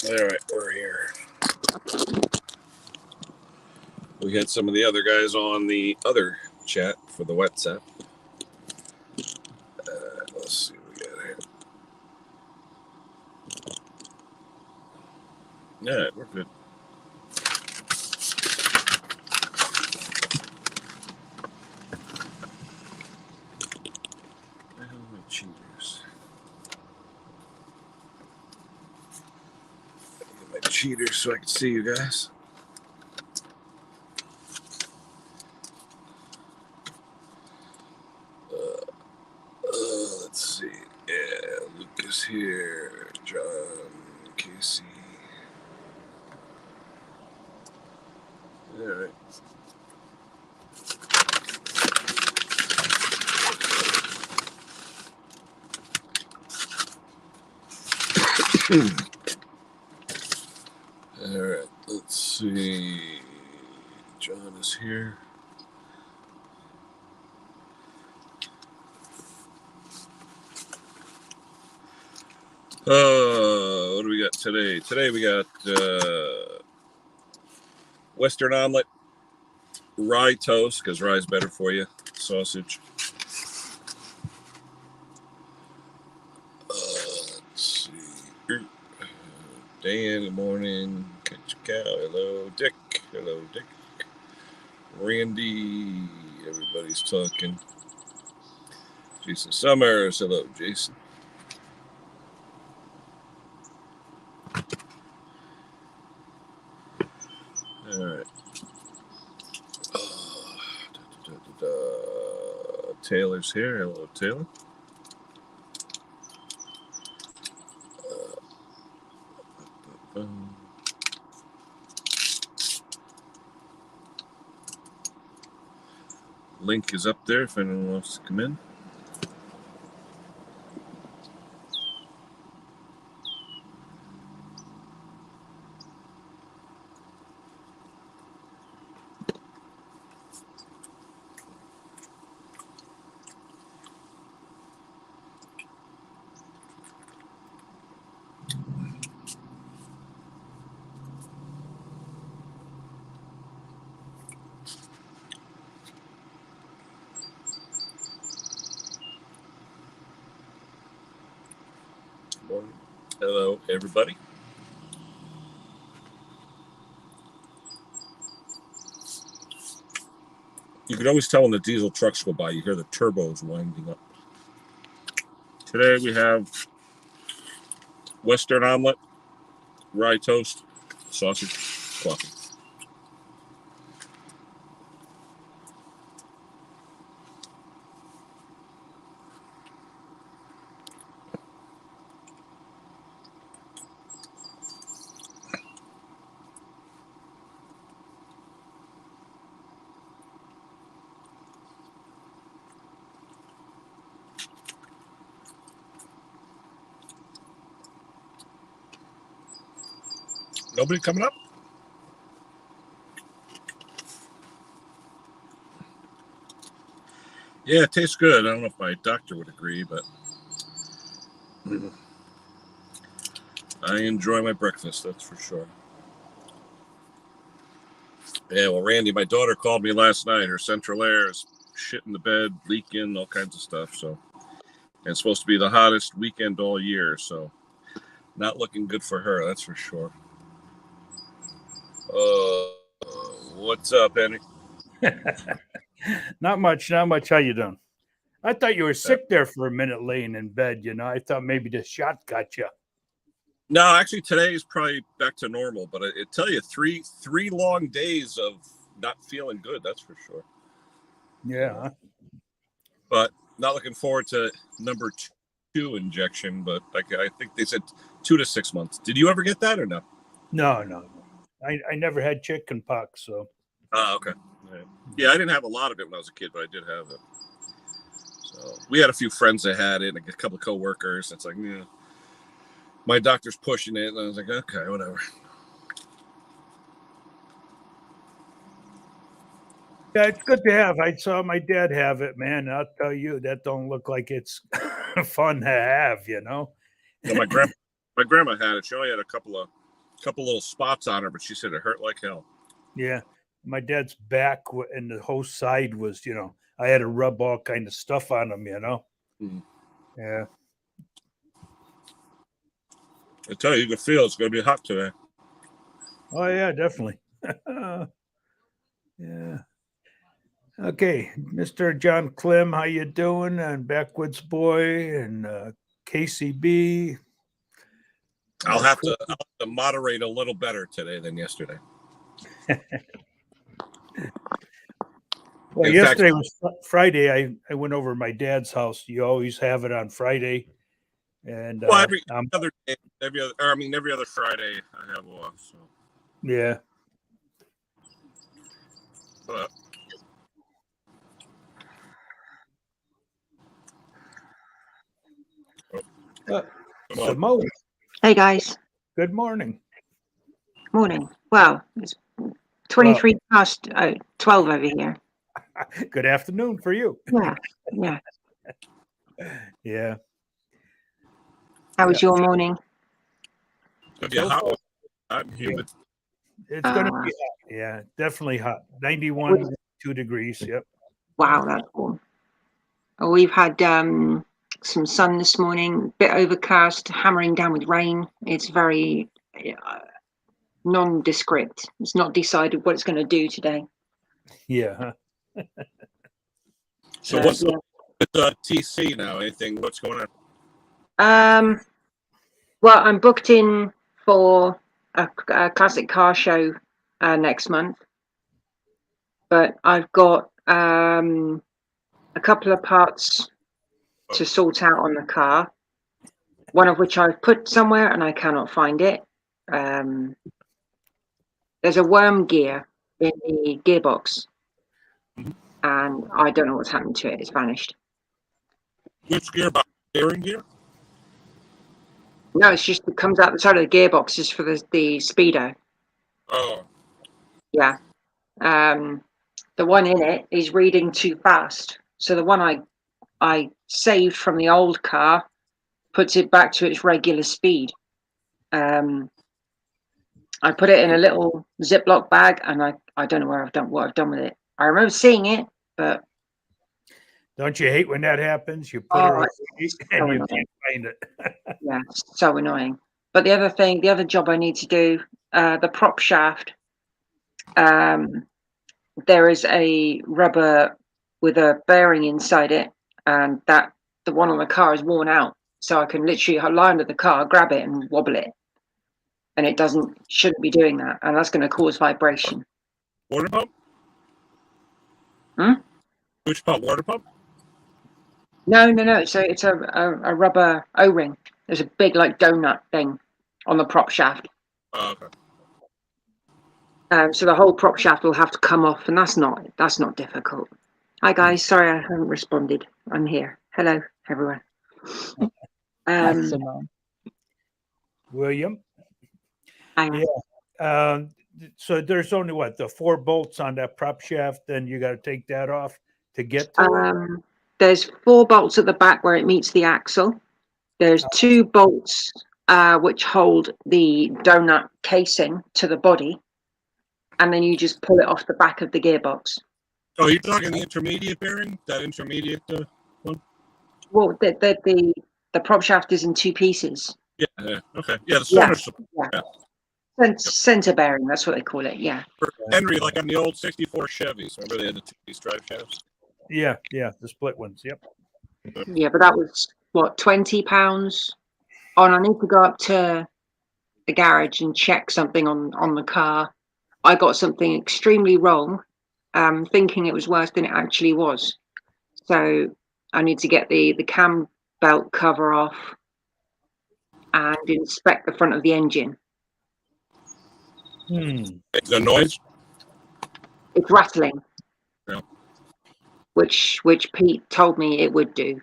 All right, we're here. We had some of the other guys on the other chat for the WhatsApp. Let's see what we got here. Yeah, we're good. Cheaters. Get my cheaters so I can see you guys. Let's see. Yeah, Lucas here. John, Casey. All right. All right. Let's see. John is here. What do we got today? Today we got Western omelet, rye toast, because rye is better for you, sausage. Let's see. Dan, good morning. Catch a cow. Hello, Dick. Hello, Dick. Randy. Everybody's talking. Jason Summers. Hello, Jason. All right. Taylor's here. Hello, Taylor. Link is up there if anyone wants to come in. Hello, everybody. You can always tell when the diesel trucks go by. You hear the turbos winding up. Today we have Western omelet, rye toast, sausage, coffee. Nobody coming up? Yeah, it tastes good. I don't know if my doctor would agree, but I enjoy my breakfast, that's for sure. Yeah, well, Randy, my daughter called me last night. Her central air is shit in the bed, leaking, all kinds of stuff. So, and it's supposed to be the hottest weekend all year. So, not looking good for her, that's for sure. What's up, Andy? Not much. How you doing? I thought you were sick there for a minute laying in bed, you know. I thought maybe the shot got you. No, actually today is probably back to normal, but it tell you three long days of not feeling good, that's for sure. Yeah. But not looking forward to number 2 injection, but I think they said 2 to 6 months. Did you ever get that or no? No. I never had chicken pox, so. Oh, okay. Yeah, I didn't have a lot of it when I was a kid, but I did have it. So we had a few friends that had it, and a couple of coworkers. It's like, yeah, my doctor's pushing it, and I was like, okay, whatever. Yeah, it's good to have. I saw my dad have it, man. I'll tell you, that don't look like it's fun to have, you know. No, my grandma had it. She only had a couple of couple little spots on her, but she said it hurt like hell. Yeah. My dad's back and the whole side was, I had to rub all kind of stuff on him, Yeah. I tell you, you can feel it's going to be hot today. Oh, yeah, definitely. Yeah. Okay, Mr. John Clem, how you doing? And Backwoods Boy and KCB. I'll have to moderate a little better today than yesterday. Well, yesterday was Friday. I went over to my dad's house. You always have it on Friday. And every other day, every other Friday I have off. So yeah. Simone. Hey guys. Good morning. Morning. Well, it's 23 past 12 over here. Good afternoon for you. Yeah. Yeah. How was your morning? Hot. I'm humid. It's going to be hot. Yeah, definitely hot. 91, 2 degrees. Yep. Wow, that's cool. Oh, we've had some sun this morning, bit overcast, hammering down with rain. It's very nondescript. It's not decided what it's going to do today. Yeah. So what's with TC now? Anything? What's going on? Well, I'm booked in for a classic car show next month, but I've got a couple of parts to sort out on the car, one of which I've put somewhere and I cannot find it. There's a worm gear in the gearbox and I don't know what's happened to it. It's vanished. Which gearbox? Bearing gear? No, it comes out the side of the gearbox just for the speedo. Oh. Yeah. The one in it is reading too fast. So the one I saved from the old car puts it back to its regular speed. I put it in a little Ziploc bag and I don't know what I've done with it. I remember seeing it, but don't you hate when that happens? You put it away and you can't find it. Yeah, so annoying. But the other job I need to do, the prop shaft. There is a rubber with a bearing inside it, and the one on the car is worn out. So I can literally lie under the car, grab it, and wobble it, and it shouldn't be doing that, and that's going to cause vibration. Water pump? Which pump? Water pump? No. It's a rubber O-ring. There's a big donut thing on the prop shaft. Oh, okay. So the whole prop shaft will have to come off, and that's not difficult. Hi guys, sorry I haven't responded. I'm here. Hello, everyone. William. Yeah. So there's only the 4 bolts on that prop shaft, then you got to take that off to get to it? There's 4 bolts at the back where it meets the axle. There's 2 bolts which hold the donut casing to the body, and then you just pull it off the back of the gearbox. Oh, you're talking the intermediate bearing? That intermediate one? Well, the prop shaft is in 2 pieces. Yeah. Okay. Yeah, the center support. Yeah. Center bearing, that's what they call it. Yeah. For Henry, like on the old '64 Chevys, remember they had the 2-piece drive shafts? Yeah, the split ones. Yep. Yeah, but that was £20. Oh, and I need to go up to the garage and check something on the car. I got something extremely wrong, thinking it was worse than it actually was. So I need to get the cam belt cover off and inspect the front of the engine. The noise? It's rattling. Yeah. Which Pete told me it would do,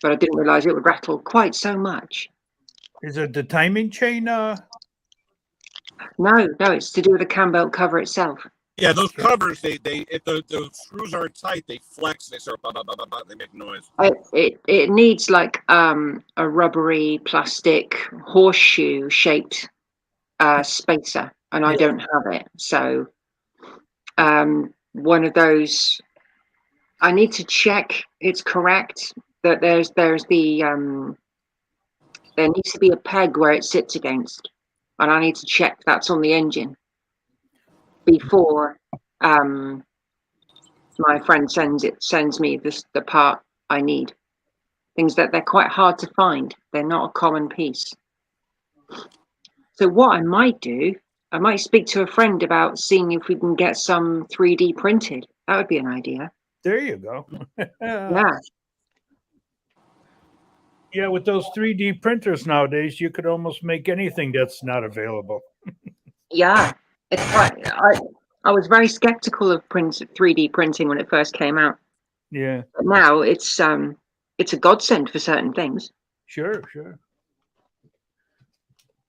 but I didn't realize it would rattle quite so much. Is it the timing chain? No, it's to do with the cam belt cover itself. Yeah, those covers, if the screws aren't tight, they flex. They start they make noise. It needs a rubbery plastic horseshoe shaped spacer, and I don't have it. So one of those, I need to check it's correct that there's the there needs to be a peg where it sits against, and I need to check that's on the engine before my friend sends me the part I need. Things that they're quite hard to find. They're not a common piece. So what I might do, I might speak to a friend about seeing if we can get some 3D printed. That would be an idea. There you go. Yeah. Yeah, with those 3D printers nowadays, you could almost make anything that's not available. Yeah. It's quite, I was very skeptical of 3D printing when it first came out. Yeah. But now it's a godsend for certain things. Sure.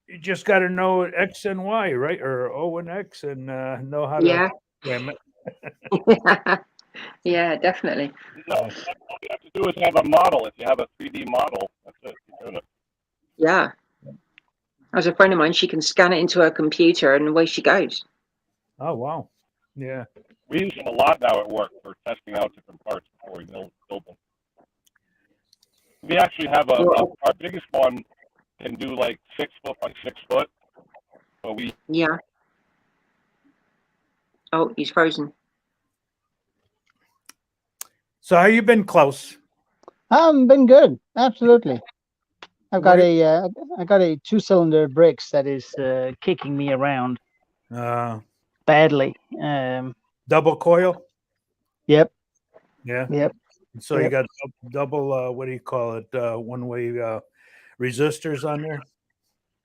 You just got to know X and Y, right? Or O and X, and know how to program it. Yeah, definitely. No, all you have to do is have a model. If you have a 3D model, that's it. You're doing it. Yeah. As a friend of mine, she can scan it into her computer and away she goes. Oh, wow. Yeah. We use them a lot now at work for testing out different parts before we build them. We actually have our biggest one can do like 6 foot by 6 foot. So Yeah. Oh, he's frozen. So how you been, Klaus? Been good. Absolutely. I got a 2-cylinder Brix that is kicking me around badly. Double coil? Yep. Yeah. Yep. So you got double what do you call it? One-way resistors on there?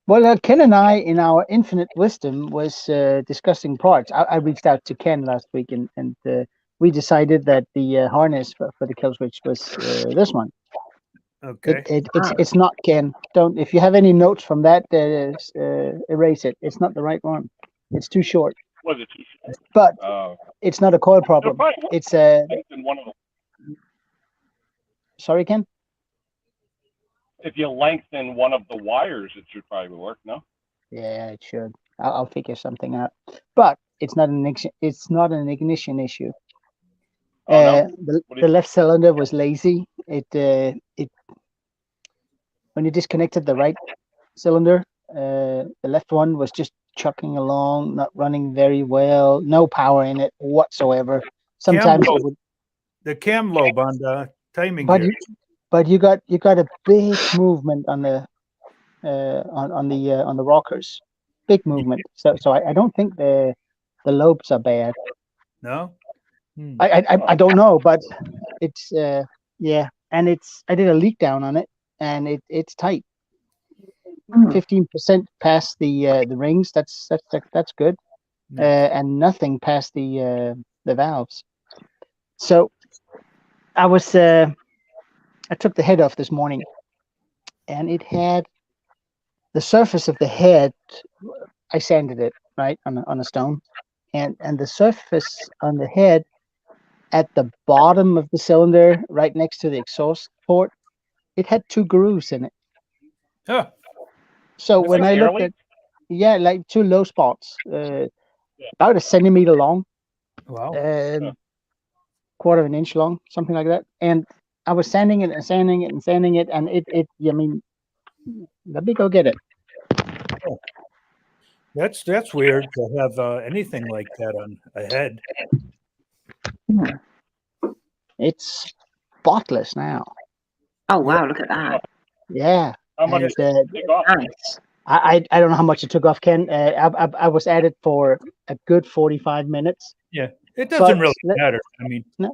Well, Ken and I, in our infinite wisdom, was discussing parts. I reached out to Ken last week, and we decided that the harness for the kill switch was this one. Okay. It's not Ken. Don't, if you have any notes from that, erase it. It's not the right one. It's too short. Was it too short? But it's not a coil problem. It's a. Sorry, Ken? If you lengthen one of the wires, it should probably work, no? Yeah, it should. I'll figure something out. But it's not an ignition issue. Oh, no? The left cylinder was lazy. It when you disconnected the right cylinder, the left one was just chucking along, not running very well, no power in it whatsoever. Sometimes it would, the cam lobe on the timing but gear. But you got a big movement on the on the rockers, big movement. So I don't think the lobes are bad. No, I don't know, but it's yeah, and I did a leak down on it, and it's tight. 15% past the rings. That's good, and nothing past the valves. So I took the head off this morning, and it had the surface of the head. I sanded it right on a stone, and the surface on the head at the bottom of the cylinder, right next to the exhaust port, it had 2 grooves in it. Huh. So when I looked at, like 2 low spots, about 1 centimeter long, wow, quarter of an inch long, something like that, and I was sanding it and sanding it and sanding it, and it I mean, let me go get it. Oh. That's weird to have anything like that on a head. It's spotless now. Oh wow, look at that. Yeah. How much Nice. I don't know how much it took off, Ken. I was at it for a good 45 minutes. Yeah, it doesn't really matter. I mean, no.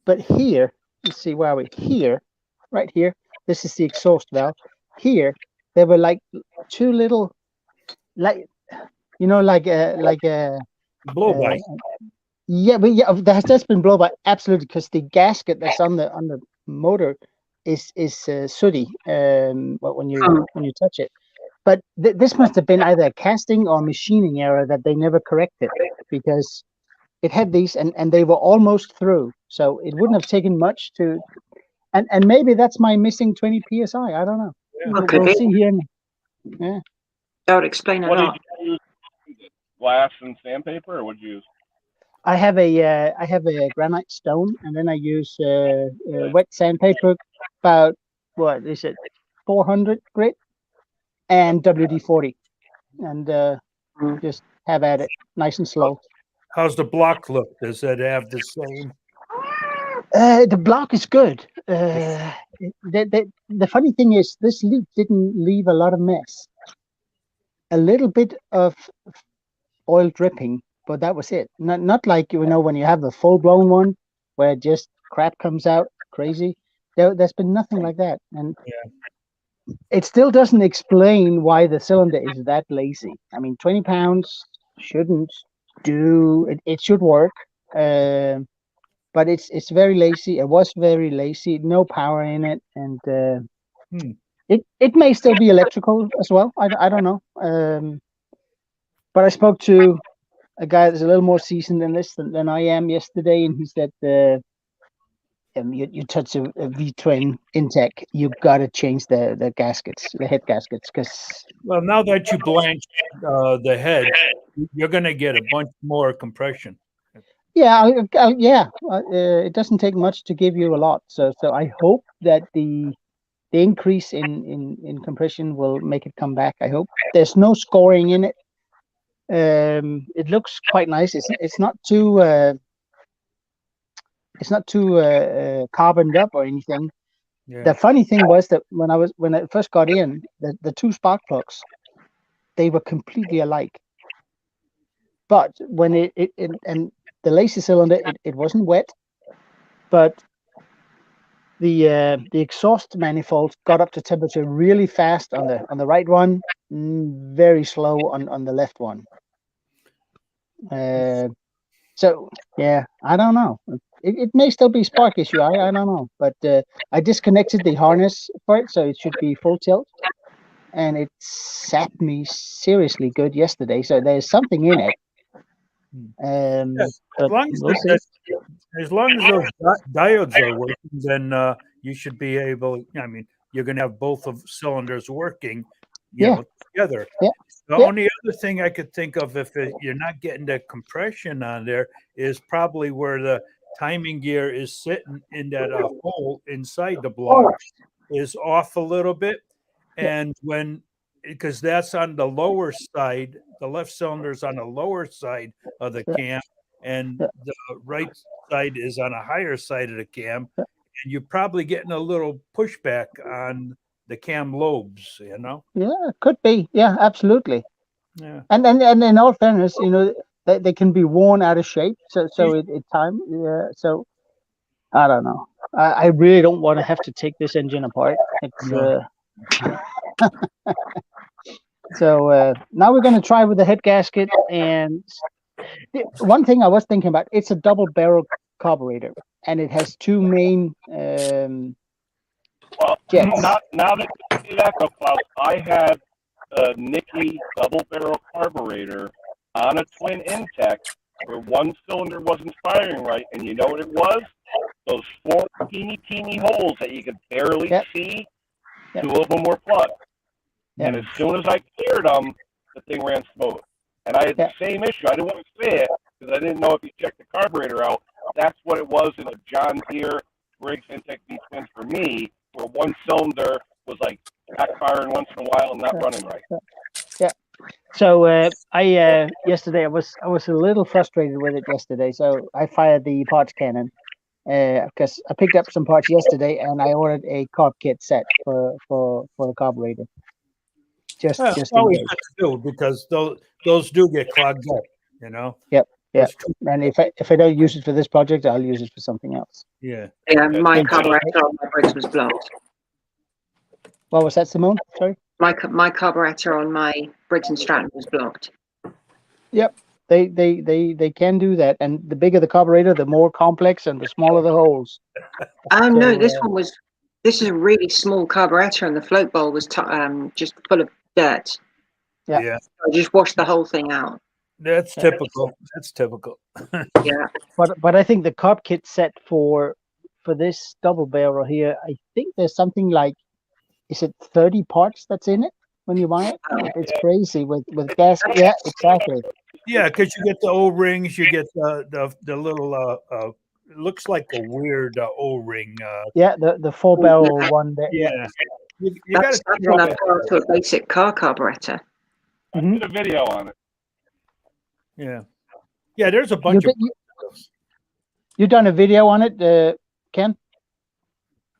But here, let's see, where are we? Here, right here. This is the exhaust valve. Here, there were like 2 little, like a blow by. Yeah, but yeah, that's been blow by, absolutely, because the gasket that's on the motor is sooty when you touch it. But this must have been either a casting or machining error that they never corrected, because it had these and they were almost through, so it wouldn't have taken much to, and maybe that's my missing 20 psi. I don't know. Could We'll be. see here. Yeah. That would explain a lot. What did you glass and sandpaper, or what'd you use? I have a granite stone, and then I use wet sandpaper, about what is it, 400 grit, and WD-40, and just have at it, nice and slow. How's the block look? Does it have the same? The block is good. The funny thing is, this leak didn't leave a lot of mess. A little bit of oil dripping, but that was it. Not like, when you have a full-blown one where just crap comes out crazy. There's been nothing like that, and it still doesn't explain why the cylinder is that lazy. I mean, 20 pounds shouldn't do it. It should work, but it's very lazy. It was very lazy. No power in it, and it may still be electrical as well. I don't know. But I spoke to a guy that's a little more seasoned in this than I am yesterday, and he said, you touch a V-twin intake, you've got to change the gaskets, the head gaskets, because Well, now that you blanch the head, you're going to get a bunch more compression. it doesn't take much to give you a lot. So I hope that the increase in compression will make it come back. I hope there's no scoring in it. It looks quite nice. It's not too carboned up or anything. Yeah. The funny thing was that when I first got in, the two spark plugs, they were completely alike. But when and the lazy cylinder, it wasn't wet, but the exhaust manifold got up to temperature really fast on the right one, very slow on the left one. So yeah, I don't know. It may still be spark issue. I don't know, but I disconnected the harness for it, so it should be full tilt, and it sat me seriously good yesterday. So there's something in it. As long as those diodes are working, then you should be able. I mean, you're going to have both of cylinders working, together. Yeah. The only other thing I could think of, if you're not getting the compression on there, is probably where the timing gear is sitting in that hole inside the block is off a little bit, and because that's on the lower side, the left cylinder is on the lower side of the cam, and the right side is on a higher side of the cam, and you're probably getting a little pushback on the cam lobes, Yeah, it could be. Yeah, absolutely. Yeah. And in all fairness, they can be worn out of shape. So it time. Yeah. So I don't know. I really don't want to have to take this engine apart. It's so now we're going to try with the head gasket. And one thing I was thinking about, it's a double barrel carburetor, and it has two main jets. Now that you say that, Klaus, I had a Nicky double barrel carburetor on a twin intake where one cylinder wasn't firing right, and you know what it was? Those four teeny holes that you could barely see. Two of them were plugged. And as soon as I cleared them, the thing ran smooth. And I had the same issue. I didn't want to say it because I didn't know if you checked the carburetor out. That's what it was in a John Deere Briggs intake V-twin for me, where one cylinder was like backfiring once in a while and not running right. Yeah. So I yesterday I was a little frustrated with it yesterday. So I fired the parts cannon because I picked up some parts yesterday and I ordered a carb kit set for the carburetor. Just always good to do, because those do get clogged up, Yep. Yeah. And if I don't use it for this project, I'll use it for something else. Yeah. Yeah, my carburetor on my Briggs was blocked. What was that, Simone? Sorry. My carburetor on my Briggs and Stratton was blocked. Yep. They can do that, and the bigger the carburetor, the more complex and the smaller the holes. Oh no, this is a really small carburetor, and the float bowl was just full of dirt. Yeah. I just washed the whole thing out. That's typical. That's typical. Yeah. But I think the carb kit set for this double barrel here, I think there's something like, is it 30 parts that's in it? when you buy it. It's crazy with gas. Yeah, exactly. Yeah, because you get the O-rings, you get the little it looks like a weird O-ring. Yeah, the 4-barrel one. That, yeah. Yeah, you got That's to when I thought to a basic car carburetor. I did a video on it. Yeah. There's a bunch of. You done a video on it, Ken?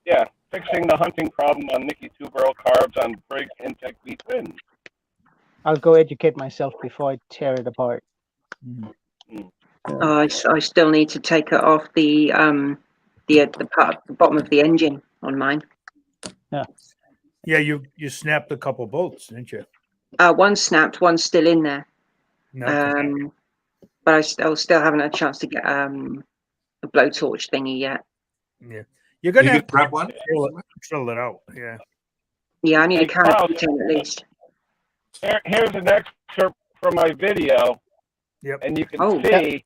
Yeah, fixing the hunting problem on Nicky 2-barrel carbs on Briggs Intech V twins. I'll go educate myself before I tear it apart. I still need to take it off the part the bottom of the engine on mine. Yeah, you snapped a couple bolts, didn't you? One snapped, one's still in there. No. But I still haven't had a chance to get a blowtorch thingy yet. Yeah, you're gonna have to grab one. fill it out. Yeah. Yeah, I need a Hey, carrot Klaus. button at least. Here's an excerpt from my video. Yep. And you can Oh, see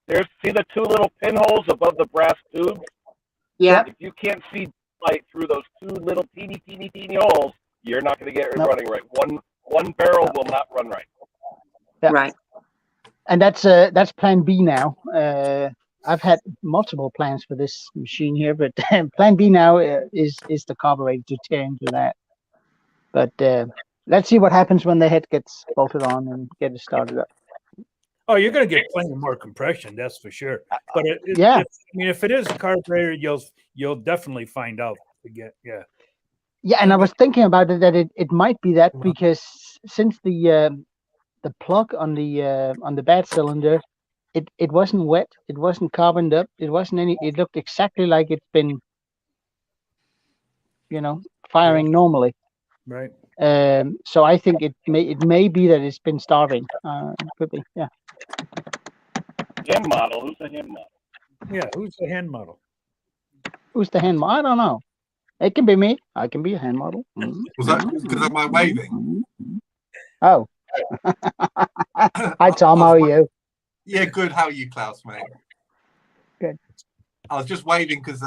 see the 2 little pinholes above the brass tube? Yeah. If you can't see light through those 2 little teeny holes, you're not going to get it running right. One barrel will not run right. Yeah. Right. And that's plan B now. I've had multiple plans for this machine here, but plan B now is the carburetor to tear into that. But let's see what happens when the head gets bolted on and get it started up. Oh, you're gonna get plenty more compression, that's for sure. But if it is a carburetor, you'll definitely find out again. Yeah. Yeah, and I was thinking about it that it might be that because since the plug on the bad cylinder, it wasn't wet, it wasn't carboned up, it wasn't any. It looked exactly like it's been, firing normally. Right. So I think it may be that it's been starving. Could be. Yeah. Hand model. Who's the hand model? Yeah. Who's the hand model? Who's the hand model? I don't know. It can be me. I can be a hand model. Was that because of my waving? Oh. Hi, Tom. How are you? Yeah, good. How are you, Klaus, mate? Good. I was just waving because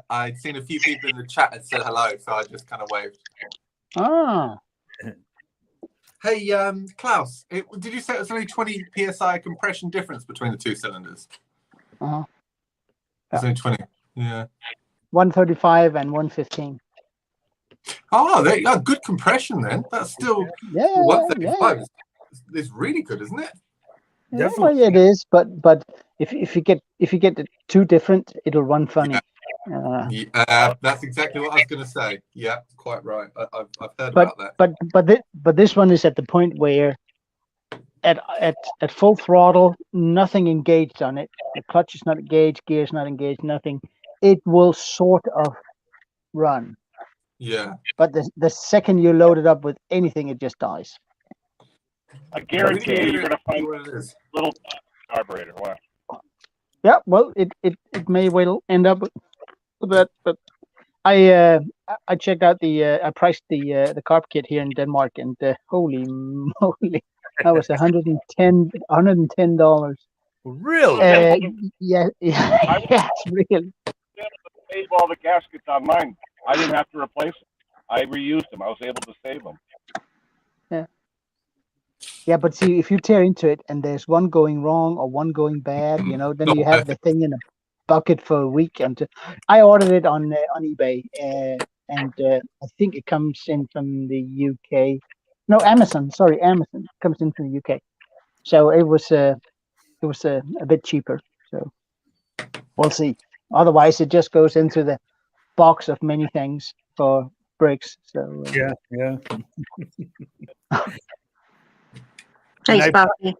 I'd seen a few people in the chat had said hello, so I just kind of waved. Ah. Hey, Klaus, did you say it was only 20 psi compression difference between the 2 cylinders? Uh-huh. It's only 20. Yeah. 135 and 115. Oh, there you go. Good compression then. That's still 135. Yeah. It's really good, isn't it? Definitely. Well, it is, but if you get the 2 different, it'll run funny. That's exactly what I was going to say. Yeah, quite right. I've heard about that. But this one is at the point where at full throttle, nothing engaged on it. The clutch is not engaged, gear's not engaged, nothing. It will sort of run. Yeah. But the second you load it up with anything, it just dies. I guarantee you're going to find a little carburetor. Wow. Yeah, well, it may well end up with that, but I checked out I priced the carb kit here in Denmark, and Really? holy moly, that was $110. Yeah, it's really. Save all the gaskets on mine. I didn't have to replace them. I reused them. I was able to save them. Yeah, but see, if you tear into it and there's one going wrong or one going bad, then you have the thing in a bucket for a week. And I ordered it on eBay, and I think it comes in from the UK. No, Amazon. Sorry, Amazon comes in from the UK. So it was a bit cheaper. So we'll see. Otherwise, it just goes into the box of many things for Briggs. So yeah. Hey, Sparky.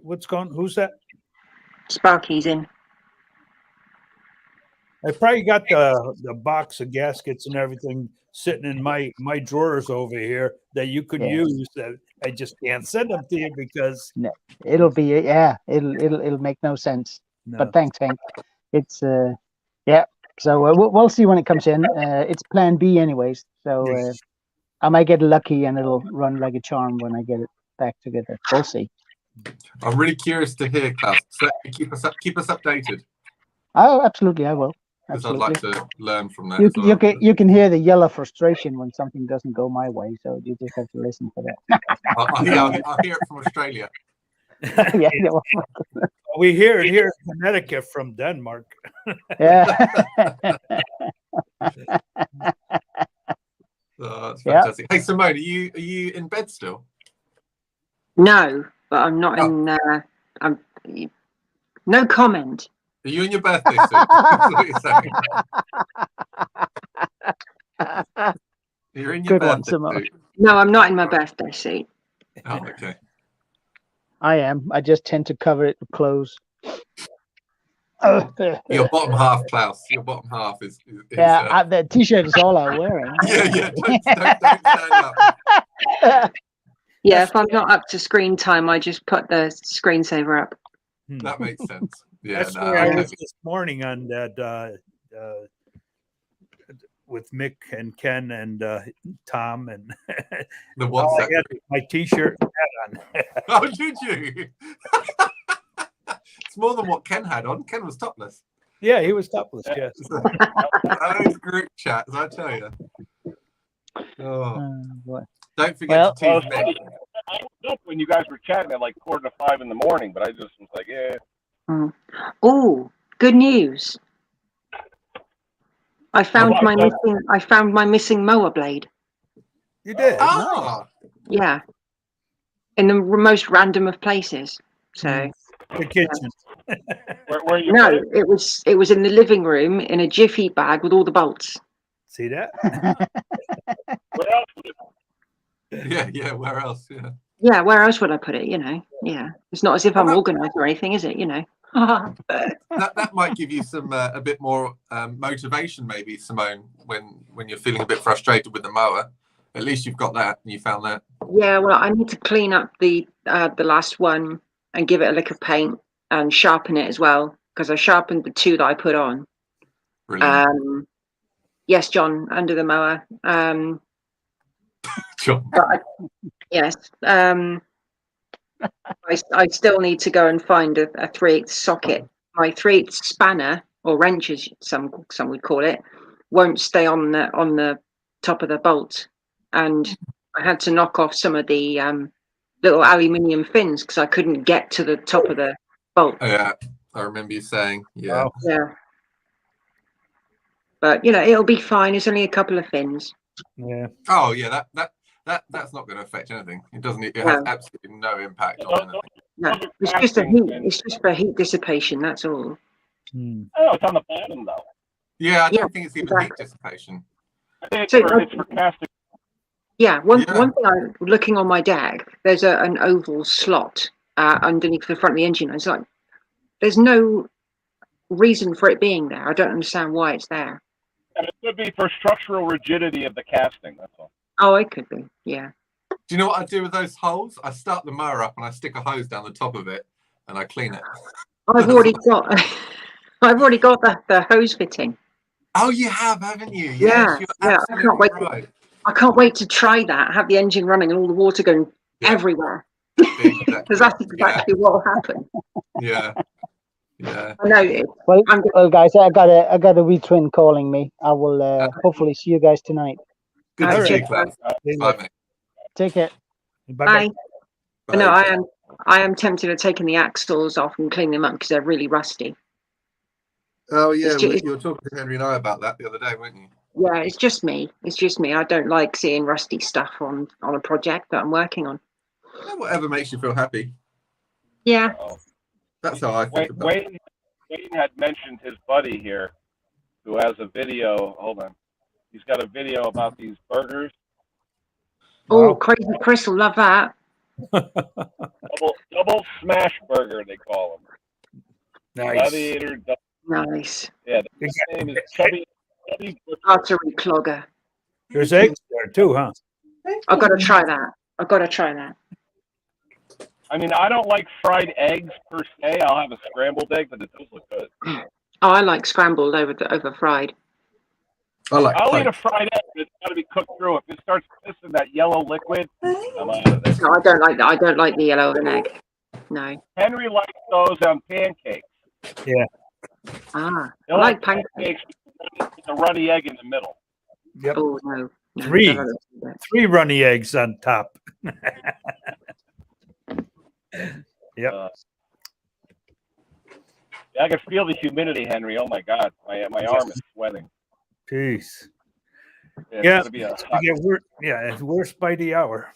What's going? Who's that? Sparky's in. I probably got the box of gaskets and everything sitting in my drawers over here that you could use. That I just can't send them to you because it'll make no sense. No. But thanks, Hank. It's So we'll see when it comes in. It's Plan B, anyways. So I might get lucky and it'll run like a charm when I get it back together. We'll see. I'm really curious to hear, Klaus. So keep us updated. Oh, absolutely, I will. because I'd like to learn from that. You can hear the yell of frustration when something doesn't go my way, so you just have to listen for that. I'll hear it from Australia. Yeah, We hear it here in Connecticut from Denmark. yeah. Oh, that's fantastic. Hey, Simone, are you in bed still? No, but I'm not in. I'm no comment. Are you in your birthday suit? That's what you're saying. You're in your Good one, birthday Simone. suit. No, I'm not in my birthday suit. Oh, okay. I am. I just tend to cover it with clothes. Your bottom half, Klaus. Your bottom half is yeah, the t-shirt is all I'm wearing. Yeah. Don't stand up. Yeah, if I'm not up to screen time, I just put the screensaver up. That makes sense. Yeah, That's where I was this morning on that with Mick and Ken and Tom and the WhatsApp. I had my t-shirt and hat on. Oh, did you? It's more than what Ken had on. Ken was topless. Yeah, he was topless. Yes. Those group chats, I tell you. Oh, don't forget Well, to tease Mick. I was up when you guys were chatting at like 4:45 in the morning, but I just was like, yeah. Oh, good news! I found my missing mower blade. You did? Oh, Yeah, in the most random of places. So the kitchen. Where you? No, it was in the living room in a jiffy bag with all the bolts. See that? Where else? yeah. Where else? Yeah. Yeah, where else would I put it? You know, yeah. It's not as if I'm organised or anything, is it? You know. that might give you some a bit more motivation, maybe, Simone, when you're feeling a bit frustrated with the mower. At least you've got that and you found that. Yeah, well, I need to clean up the last one and give it a lick of paint and sharpen it as well, because I sharpened the two that I put on. Brilliant. Yes, John, under the mower. John. Yes. I still need to go and find a 3/8 socket. My 3/8 spanner, or wrench as some would call it, won't stay on the top of the bolt, and I had to knock off some of the little aluminium fins because I couldn't get to the top of the bolt. Yeah, I remember you saying. Yeah. Wow. Yeah. But you know, it'll be fine. It's only a couple of fins. Yeah. Oh yeah, that's not going to affect anything. It doesn't. It has absolutely no impact on anything. No, it's just a heat. It's just for heat dissipation. That's all. Oh, it's on the bottom though. Yeah, I don't think it's even heat dissipation. I think it's for casting. Yeah, one thing I'm looking on my deck. There's an oval slot underneath the front of the engine. It's like there's no reason for it being there. I don't understand why it's there. And it could be for structural rigidity of the casting. That's all. Oh, it could be. Yeah. Do you know what I do with those holes? I start the mower up and I stick a hose down the top of it and I clean it. I've already got the hose fitting. Oh, you have, haven't you? Yes, yeah. I can't wait. Right. I can't wait to try that. Have the engine running and all the water going everywhere. Because that's exactly what will happen. Yeah. Yeah. I know. Well, guys, I got a wee twin calling me. I will hopefully see you guys tonight. Good to see you, Klaus. Bye, mate. Take care. Bye. No, I am tempted at taking the axles off and cleaning them up because they're really rusty. Oh yeah, you were talking to Henry and I about that the other day, weren't you? Yeah, it's just me. I don't like seeing rusty stuff on a project that I'm working on. Yeah, whatever makes you feel happy. Yeah. That's how I think about it. Wayne had mentioned his buddy here who has a video. Hold on. He's got a video about these burgers. Oh, Crazy Chris will love that. double smash burger, they call them. Nice. Gladiator. Nice. Yeah, the name is Chubby Artery clogger. There's eggs there too, huh? I've got to try that. I mean, I don't like fried eggs per se. I'll have a scrambled egg, but it does look good. Oh, I like scrambled over fried. I'll eat a fried egg, but it's got to be cooked through. If it starts pissing that yellow liquid, I'm out of there. No, I don't like that. I don't like the yellow of an egg. No. Henry likes those on pancakes. Yeah. I They're like pancakes. pancakes with a runny egg in the middle. Yep. Oh no, no, Three. don't let us do that. 3 runny eggs on top. Yep. Yeah, I can feel the humidity, Henry. Oh my God, my arm is sweating. Peace. It's Yeah. gonna be a We get it's worse by the hour.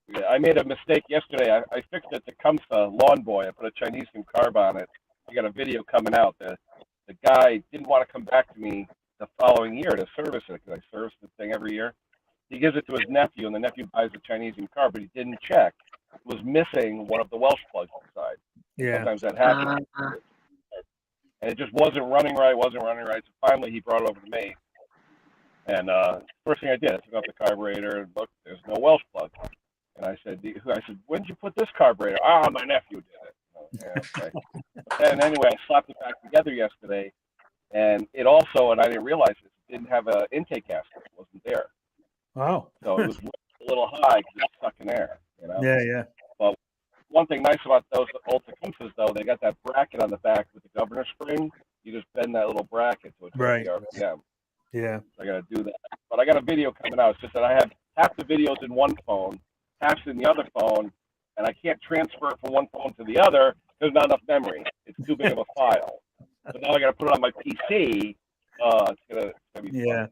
Yeah, I made a mistake yesterday. I fixed it to Comsa Lawn Boy. I put a Chinese SIM carb on it. I got a video coming out. The guy didn't want to come back to me the following year to service it because I service the thing every year. He gives it to his nephew, and the nephew buys the Chinese SIM carb, but he didn't check. It was missing one of the Welsh plugs inside. Yeah. Sometimes that happens. And it just wasn't running right. So finally, he brought it over to me. And first thing I did, I took out the carburetor and looked. There's no Welsh plug. And I said, when did you put this carburetor? My nephew did it. Yeah, okay. And anyway, I slapped it back together yesterday, and it also, and I didn't realize this, didn't have an intake gasket. It wasn't there. Wow. So it was a little high because it was stuck in air. You know? Yeah. But one thing nice about those old Tecumsehs, though, they got that bracket on the back with the governor spring. You just bend that little bracket to adjust the RPM. Yeah. So I got to do that. But I got a video coming out. It's just that I have half the videos in one phone, half in the other phone, and I can't transfer it from one phone to the other. There's not enough memory. It's too big of a file. So now I got to put it on my PC. It's gonna be fun.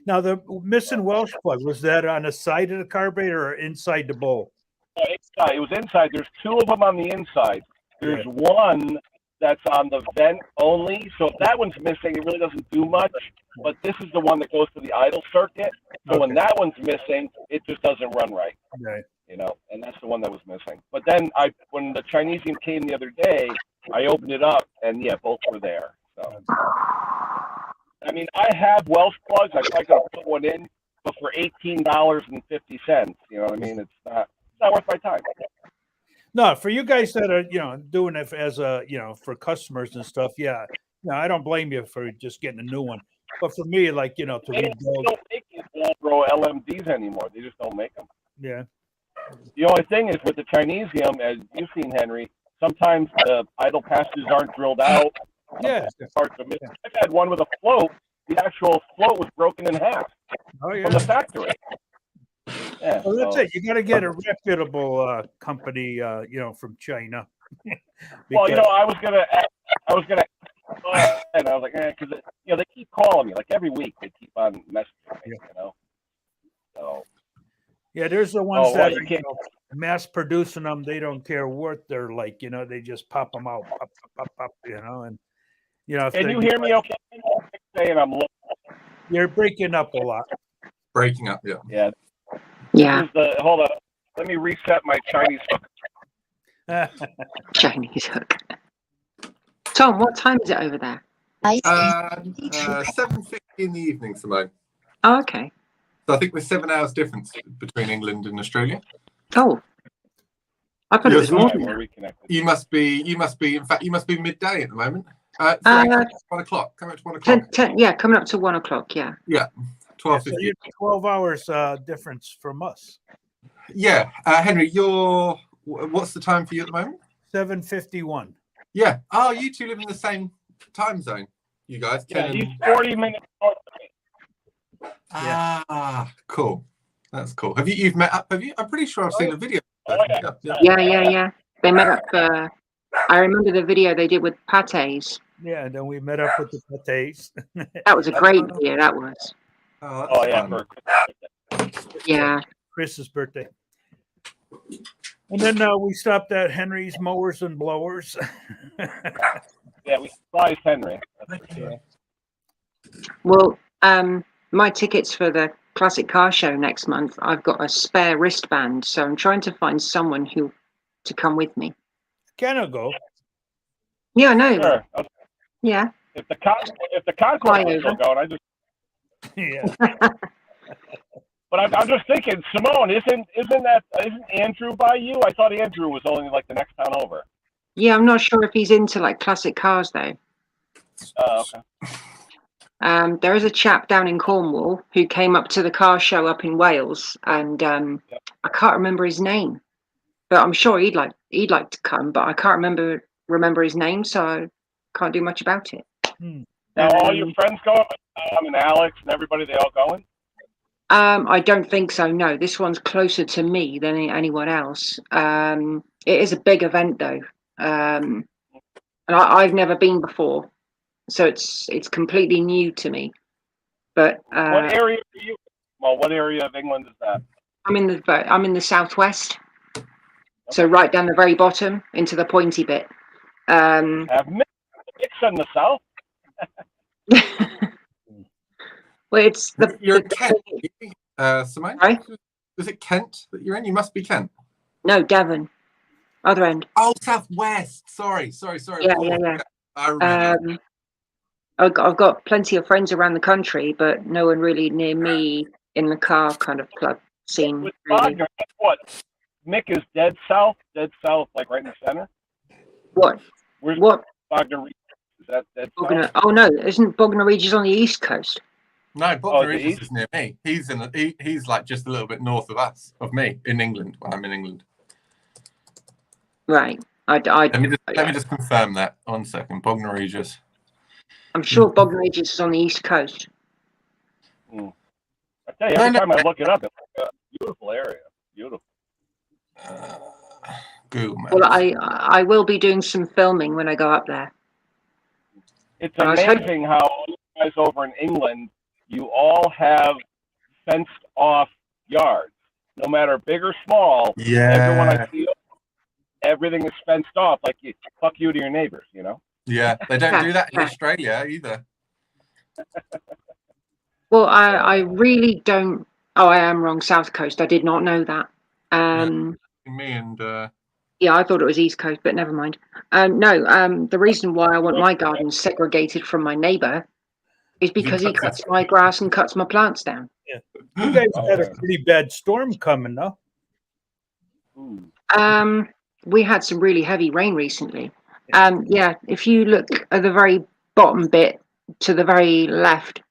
Now the missing Welsh plug, was that on the side of the carburetor or inside the bowl? It was inside. There's 2 of them on the inside. There's one that's on the vent only. So if that one's missing, it really doesn't do much. But this is the one that goes to the idle circuit. So when that one's missing, it just doesn't run right. Right. You know, and that's the one that was missing. But then when the Chinese came the other day, I opened it up, and both were there. So, I mean, I have Welsh plugs. I probably could put one in, but for $18.50, you know what I mean? It's not worth my time. No, for you guys that are, doing it as for customers and stuff, I don't blame you for just getting a new one. But for me, to rebuild. They don't make these Walbro LMDs anymore. They just don't make them. Yeah. The only thing is with the Chinese, as you've seen, Henry, sometimes the idle passages aren't drilled out. Yeah. Parts are missing. I've had one with a float. The actual float was broken in half from the factory. Yeah, well, that's it. You got to get a reputable company, from China. Well, I was gonna, and I was like, because they keep calling me like every week. They keep on messaging me, So. Yeah, there's the ones that are mass producing them. They don't care what they're like. They just pop them out, pop, and Can you hear me? Okay, saying I'm low. You're breaking up a lot. Breaking up, yeah. Yeah. Hold on. Let me reset my Chinese hook. Chinese hook. Tom, what time is it over there? 7:50 in the evening, Simone. Oh, okay. So I think there's 7 hours difference between England and Australia. Oh, I thought it was more than that. You must be. In fact, you must be midday at the moment. 1 o'clock. Coming up to 1 o'clock. 10, coming up to 1 o'clock. Yeah. Yeah. 12:50. So you're 12 hours difference from us. Yeah, Henry, what's the time for you at the moment? 7:51. Yeah. Oh, you two live in the same time zone. You guys. He's 40 minutes north of me. Cool. That's cool. You've met up? Have you? I'm pretty sure I've seen a video. Yeah. They met up. I remember the video they did with pates. Yeah, and then we met up with the pates. That was a great video. That was. Oh yeah. Yeah. Chris's birthday. And then we stopped at Henry's Mowers and Blowers. Yeah, we surprised Henry. Well, my tickets for the Classic Car Show next month, I've got a spare wristband, so I'm trying to find someone to come with me. Can I go? Yeah, I know. Sure. Yeah. If the Concord is still going, I just. Yeah. But I'm just thinking, Simone, isn't Andrew by you? I thought Andrew was only like the next town over. Yeah, I'm not sure if he's into like classic cars though. Okay. There is a chap down in Cornwall who came up to the car show up in Wales, and I can't remember his name, but I'm sure he'd like to come, but I can't remember his name. So can't do much about it. Now, all your friends going? Tom and Alex and everybody, they all going? I don't think so. No, this one's closer to me than anyone else. It is a big event though, and I've never been before, so it's completely new to me. But what area are you? Well, what area of England is that? I'm in the southwest, so right down the very bottom into the pointy bit. Have Mick's in the south? Well, it's You're in Kent, Simone? Sorry? Is it Kent that you're in? You must be Kent. No, Devon, other end. Oh, southwest. Sorry. Yeah. I remember. I've got plenty of friends around the country, but no one really near me in the car kind of club scene. With Really. Wagner, what? Mick is dead south, like right in the center. What? Where's What? Wagner Regis? Is that dead Bognor? south? Oh no, isn't Bognor Regis on the east coast? No, Bognor the Regis east? is near me. He's like just a little bit north of me in England when I'm in England. Right. Let me just confirm that. 1 second. Bognor Regis. I'm sure Bognor Regis is on the east coast. I tell you, every time I look it up, it's like a beautiful area. Beautiful. Google Maps. Well, I will be doing some filming when I go up there. It's amazing how you guys over in England, you all have fenced off yards, no matter big or small. Yeah. Everyone I see, everything is fenced off. Like fuck you to your neighbors, you know. Yeah, they don't do that in Australia either. Well, I really don't. Oh, I am wrong. South coast. I did not know that. Me and Yeah, I thought it was East Coast, but never mind. No, the reason why I want my garden segregated from my neighbour is because he cuts my grass and cuts my plants down. Yeah. You guys had a pretty bad storm coming, though. We had some really heavy rain recently. Yeah, if you look at the very bottom bit to the very left,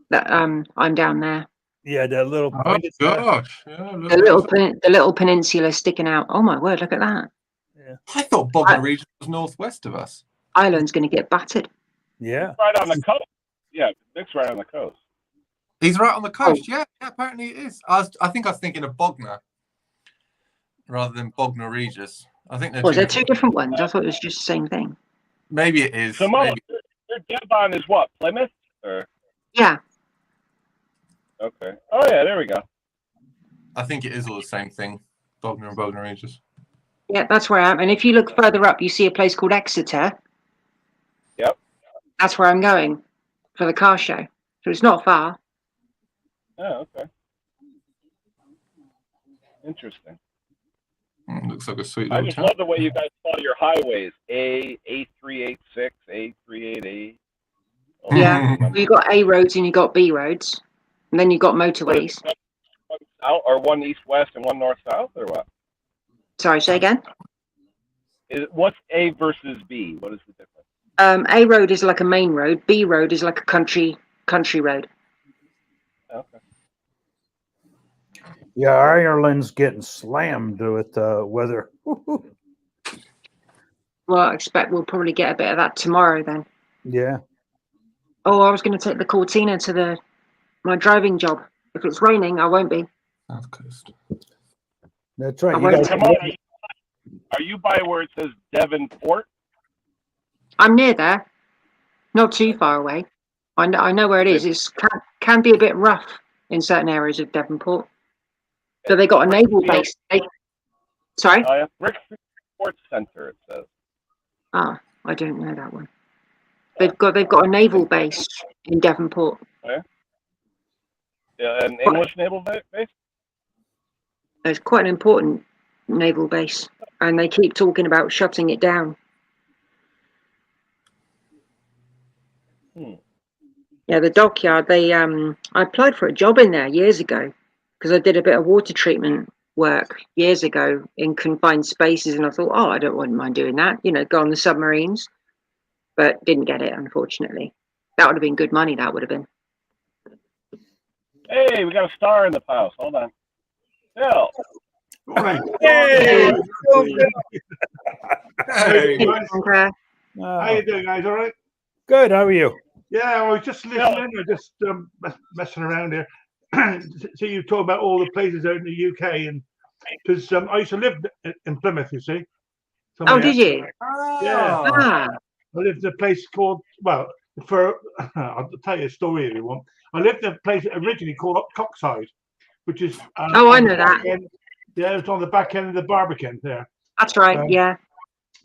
that I'm down there. Yeah, that little. oh gosh, yeah, The little peninsula sticking out. Oh my word! Look at that. Yeah. I thought Bognor Regis was northwest of us. Ireland's going to get battered. Yeah. Right on the coast. Yeah, Mick's right on the coast. He's right on the coast. Yeah, apparently it is. I think I was thinking of Bognor rather than Bognor Regis. I think they're two different ones. I thought it was just the same thing. Maybe it is. So, your Devon is what? Plymouth? Or? Yeah. Okay. Oh yeah, there we go. I think it is all the same thing. Bognor and Bognor Regis. Yeah, that's where I am. And if you look further up, you see a place called Exeter. Yep. That's where I'm going for the car show. So it's not far. Oh, okay. Interesting. Looks like a sweet I little just town. love the way you guys call your highways. A386, A388. Oh, Yeah. You got A roads and you got B roads. And then you got motorways. One south, or one east-west and one north-south, or what? Sorry, say again? What's A versus B? What is the difference? A road is like a main road. B road is like a country road. Okay. Yeah, Ireland's getting slammed with weather. Well, I expect we'll probably get a bit of that tomorrow then. Yeah. Oh, I was going to take the Cortina to my driving job. If it's raining, I won't be. South Coast. That's right. You guys Come on. Are you by where it says Devonport? I'm near there. Not too far away. I know where it is. It can be a bit rough in certain areas of Devonport. So they got a naval base. Sorry? Oh, yeah. Brickfield Sports Center, it says. Ah, I don't know that one. They've got a naval base in Devonport. Yeah. Yeah, an English naval base? It's quite an important naval base, and they keep talking about shutting it down. Yeah, the dockyard. I applied for a job in there years ago because I did a bit of water treatment work years ago in confined spaces, and I thought, oh, I wouldn't mind doing that. Go on the submarines, but didn't get it, unfortunately. That would have been good money. That would have been. Hey, we got a star in the house. Hold on. Bill. Hey! Hey. How you doing, guys? All right? Good. How are you? Yeah, I was just listening. I just messing around here. See, you talk about all the places out in the UK, and because I used to live in Plymouth, you see. Oh, did you? Yeah. Ah, I lived in a place called, well, I'll tell you a story if you want. I lived in a place originally called Coxside, which is Oh, I on know the back that. end. Yeah, it's on the back end of the Barbican there. that's right. Um, Yeah.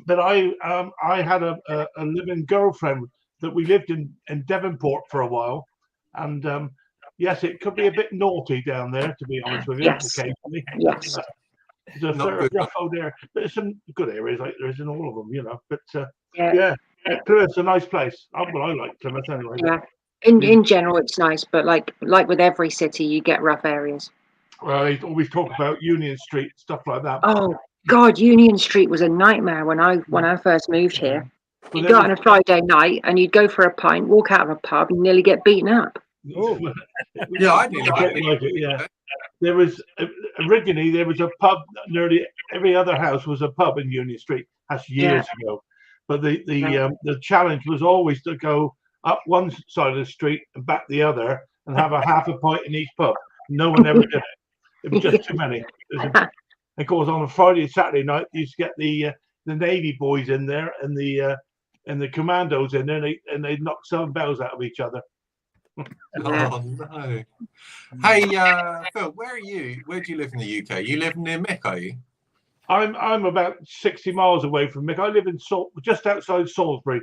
But I had a living girlfriend that we lived in Devonport for a while, and yes, it could be a bit naughty down there, to be honest with you, Yes. occasionally. Yes. There's a Not fair good. rough out there, but there's some good areas like there is in all of them, you know. But Yeah. yeah, Plymouth's a nice place. Well, I like Plymouth anyway. Yeah. In general, it's nice, but like with every city, you get rough areas. Well, they always talk about Union Street, stuff like that. Oh God, Union Street was a nightmare when I first moved here. But You'd there go out was- on a Friday night and you'd go for a pint, walk out of a pub, and nearly get beaten up. Oh. Yeah, I did. I didn't like it, yeah. There was originally there was a pub. Nearly every other house was a pub in Union Street. That's years ago. But the challenge was always to go up one side of the street and back the other, and have a half a pint in each pub. No one ever did it. It was just too many. Of course, on a Friday and Saturday night, you used to get the Navy boys in there and the commandos in there, and they knock some bells out of each other. Oh no. Hey, Phil, where are you? Where do you live in the UK? You live near Mick, are you? I'm about 60 miles away from Mick. I live in just outside Salisbury.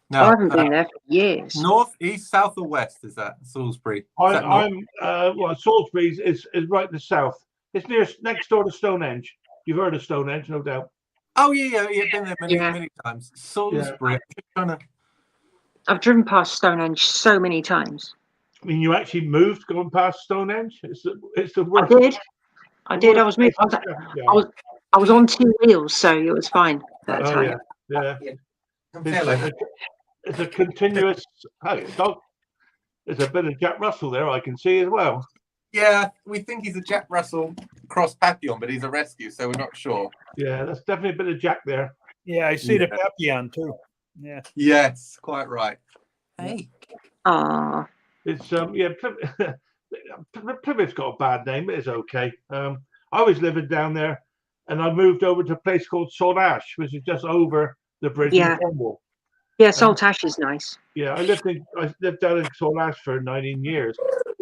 No, I haven't been there for years. north, east, south, or west? Is that Salisbury? Is that north? Well, Salisbury is right in the south. It's next door to Stonehenge. You've heard of Stonehenge, no doubt. Oh yeah. Been there many times. Salisbury. I'm trying to. I've driven past Stonehenge so many times. I mean, you actually moved going past Stonehenge. It's the I worst. did. I did. I was moving. Yeah. I was on 2 wheels, so it was fine at the Oh time. yeah. It's a continuous. Hey, dog. There's a bit of Jack Russell there. I can see as well. Yeah, we think he's a Jack Russell cross Papillon, but he's a rescue, so we're not sure. Yeah, that's definitely a bit of Jack there. Yeah, I see the Papillon too. Yeah. Yes, quite right. Hey. Ah, It's Plymouth's got a bad name, but it's okay. I was living down there, and I moved over to a place called Salt Ash, which is just over the bridge in Cornwall. yeah, Salt Ash is nice. Yeah, I lived down in Salt Ash for 19 years.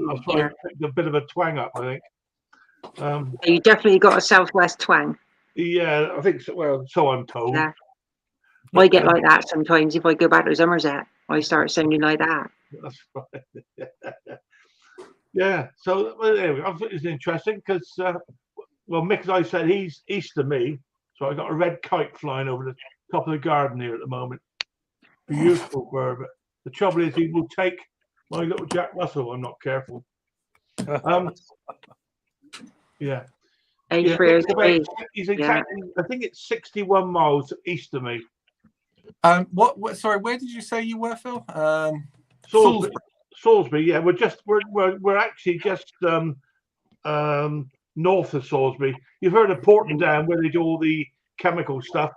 That's why I picked a bit of a twang up, I think. You definitely got a southwest twang. Yeah, I think so. Well, so I'm told. Yeah. I get like that sometimes if I go back to Somerset. I start sounding like that. That's right. Yeah. So anyway, I think it's interesting because, well, Mick, as I said, he's east of me, so I got a red kite flying over the top of the garden here at the moment. Beautiful bird. But the trouble is, he will take my little Jack Russell. I'm not careful. Yeah. He's exactly. I think it's 61 miles east of me. What? Sorry, where did you say you were, Phil? Salisbury. Yeah, we're actually just north of Salisbury. You've heard of Porton Down, where they do all the chemical stuff.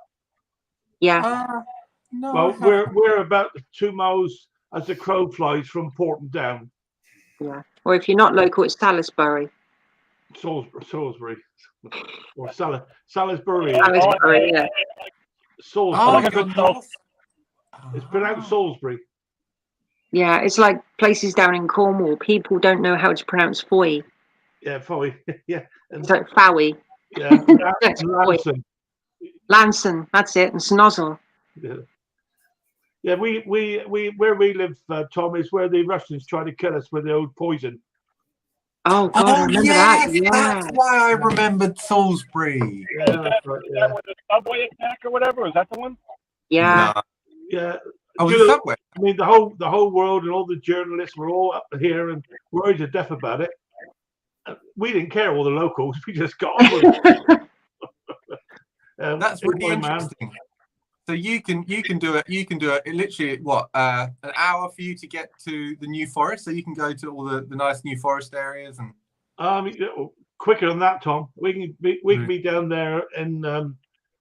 Yeah. No. Well, we're about 2 miles as the crow flies from Porton Down. Yeah. Or if you're not local, it's Salisbury. Salisbury. Or Salisbury. Salisbury, yeah. Salisbury. north. It's pronounced Salisbury. Yeah, it's like places down in Cornwall. People don't know how to pronounce Foy. Yeah, Foy. Yeah. It's like Fowy. Yeah. That's Lanson. Lanson, that's it, and Snozzle. Yeah. Yeah, we where we live, Tom, is where the Russians tried to kill us with the old poison. Oh God, I remember that. Yeah. That's why I remembered Salisbury. Yeah, that's right. Yeah. With the subway attack or whatever, is that the one? Yeah. No. Yeah. Oh, You the know, subway. I mean, the whole world and all the journalists were all up here and worried to death about it. We didn't care, all the locals. We just got on with it. That's really interesting. So you can do it. You can do it. Literally, what an hour for you to get to the New Forest. So you can go to all the nice New Forest areas and. Quicker than that, Tom. We can be down there in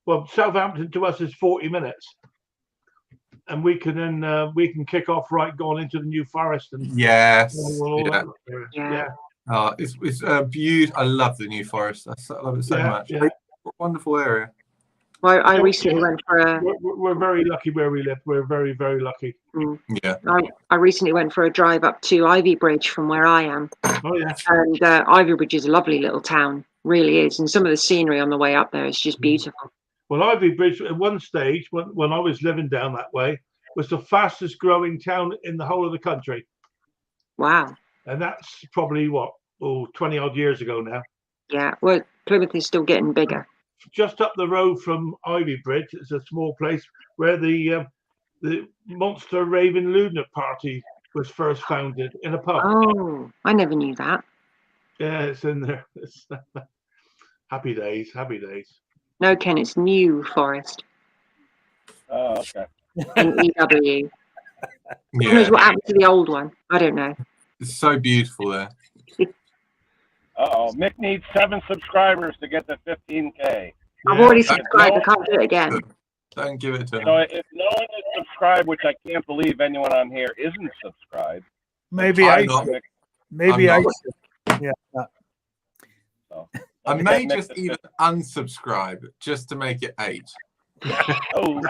well, Southampton to us is 40 minutes. and we can then we can kick off right going into the New Forest and Yes. all Yeah. that. Yeah. Oh, it's beautiful. I love the New Forest. I love it so much. Yeah. Wonderful area. Well, I recently went for a. We're very lucky where we live. We're very, very lucky. Yeah. I recently went for a drive up to Ivy Bridge from where I am. Oh yeah. And Ivy Bridge is a lovely little town, really is. And some of the scenery on the way up there is just beautiful. Well, Ivy Bridge at one stage, when I was living down that way, was the fastest growing town in the whole of the country. Wow. And that's probably 20 odd years ago now. Yeah. Well, Plymouth is still getting bigger. Just up the road from Ivy Bridge, it's a small place where the Monster Raven Lunatic Party was first founded in a pub. Oh, I never knew that. Yeah, it's in there. It's happy days, happy days. No, Ken, it's New Forest. Oh, okay. NEW. Who Yeah. knows what happened to the old one? I don't know. It's so beautiful there. Uh-oh. Mick needs 7 subscribers to get to 15K. I've already subscribed. I can't do it again. Don't give it to So him. if no one is subscribed, which I can't believe anyone on here isn't subscribed. Maybe I'm I not. should. Maybe I I'm not. should. Yeah. So, I don't may get Mick just to even unsubscribe just to make it 8. Oh,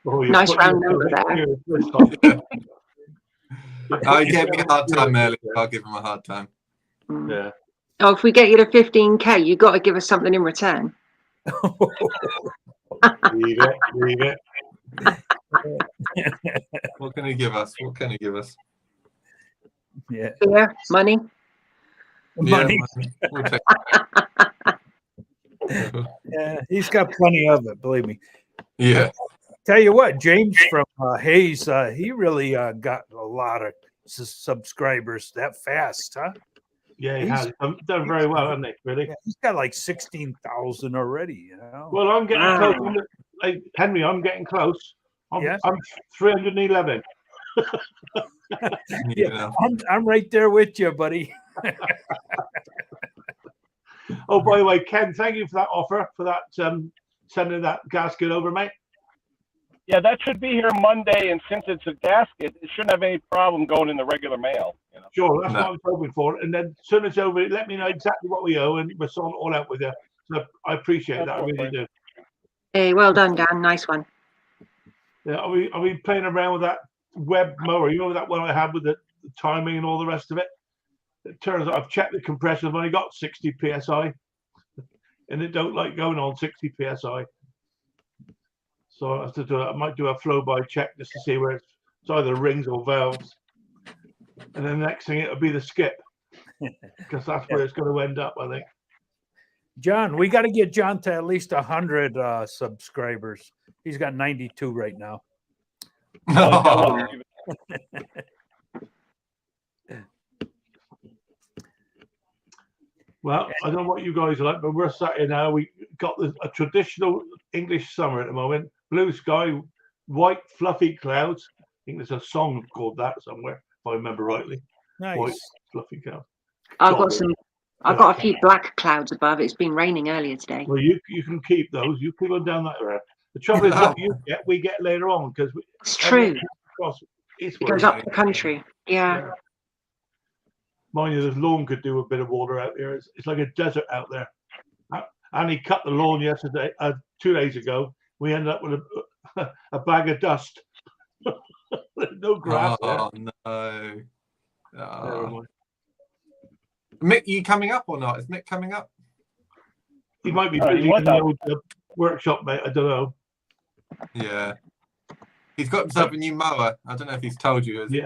Oh, you Nice put round your- number there. I gave me a hard time earlier. I'll give him a hard time. Mm. Yeah. Oh, if we get you to 15K, you've got to give us something in return. Leave it. What can he give us? What can he give us? Yeah. Beer, money. Money. Yeah, we'll take Yeah, he's got plenty of it, believe me. yeah. Tell you what, James from Hayes, he really got a lot of subscribers that fast, huh? Yeah, he has done very well, hasn't he? Really. Yeah, he's got like 16,000 already, you know. Well, I'm getting Wow. close. Like Henry, I'm getting close. I'm Yeah. 311. Yeah. I'm right there with you, buddy. Oh, by the way, Ken, thank you for that offer, for that sending that gasket over, mate. yeah, that should be here Monday, and since it's a gasket, it shouldn't have any problem going in the regular mail. You know? Sure, that's No. what I was hoping for. And then as soon as it's over, let me know exactly what we owe, and we'll sort it all out with you. So I appreciate that. I really do. Hey, well done, Dan. Nice one. Yeah, are we playing around with that web mower? You know that one I had with the timing and all the rest of it? It turns out I've checked the compressor. I've only got 60 psi, and it don't like going on 60 psi. So I have to do. I might do a flow-by check just to see where it's either rings or valves. And then the next thing it'll be the skip, because that's where it's going to end up, I think. John, we got to get John to at least 100 subscribers. He's got 92 right now. Oh, Well, I don't know what you guys are like, but we're sat here now. We got a traditional English summer at the moment. Blue sky, white fluffy clouds. I think there's a song called that somewhere, if I remember rightly. White Nice. fluffy clouds. I've got a few black clouds above. It's been raining earlier today. Well, you can keep those. You keep them down that area. The trouble is, what you get, we get later on because It's true. It It goes up the country. Yeah. Mind you, the lawn could do a bit of water out there. It's like a desert out there. And he cut the lawn yesterday, 2 days ago. We ended up with a bag of dust. No grass there. oh no. Never Oh. mind. Mick, you coming up or not? Is Mick coming up? He might be Oh, he busy was in the up. old workshop, mate. I don't know. Yeah. He's got himself a new mower. I don't know if he's told you. Has he?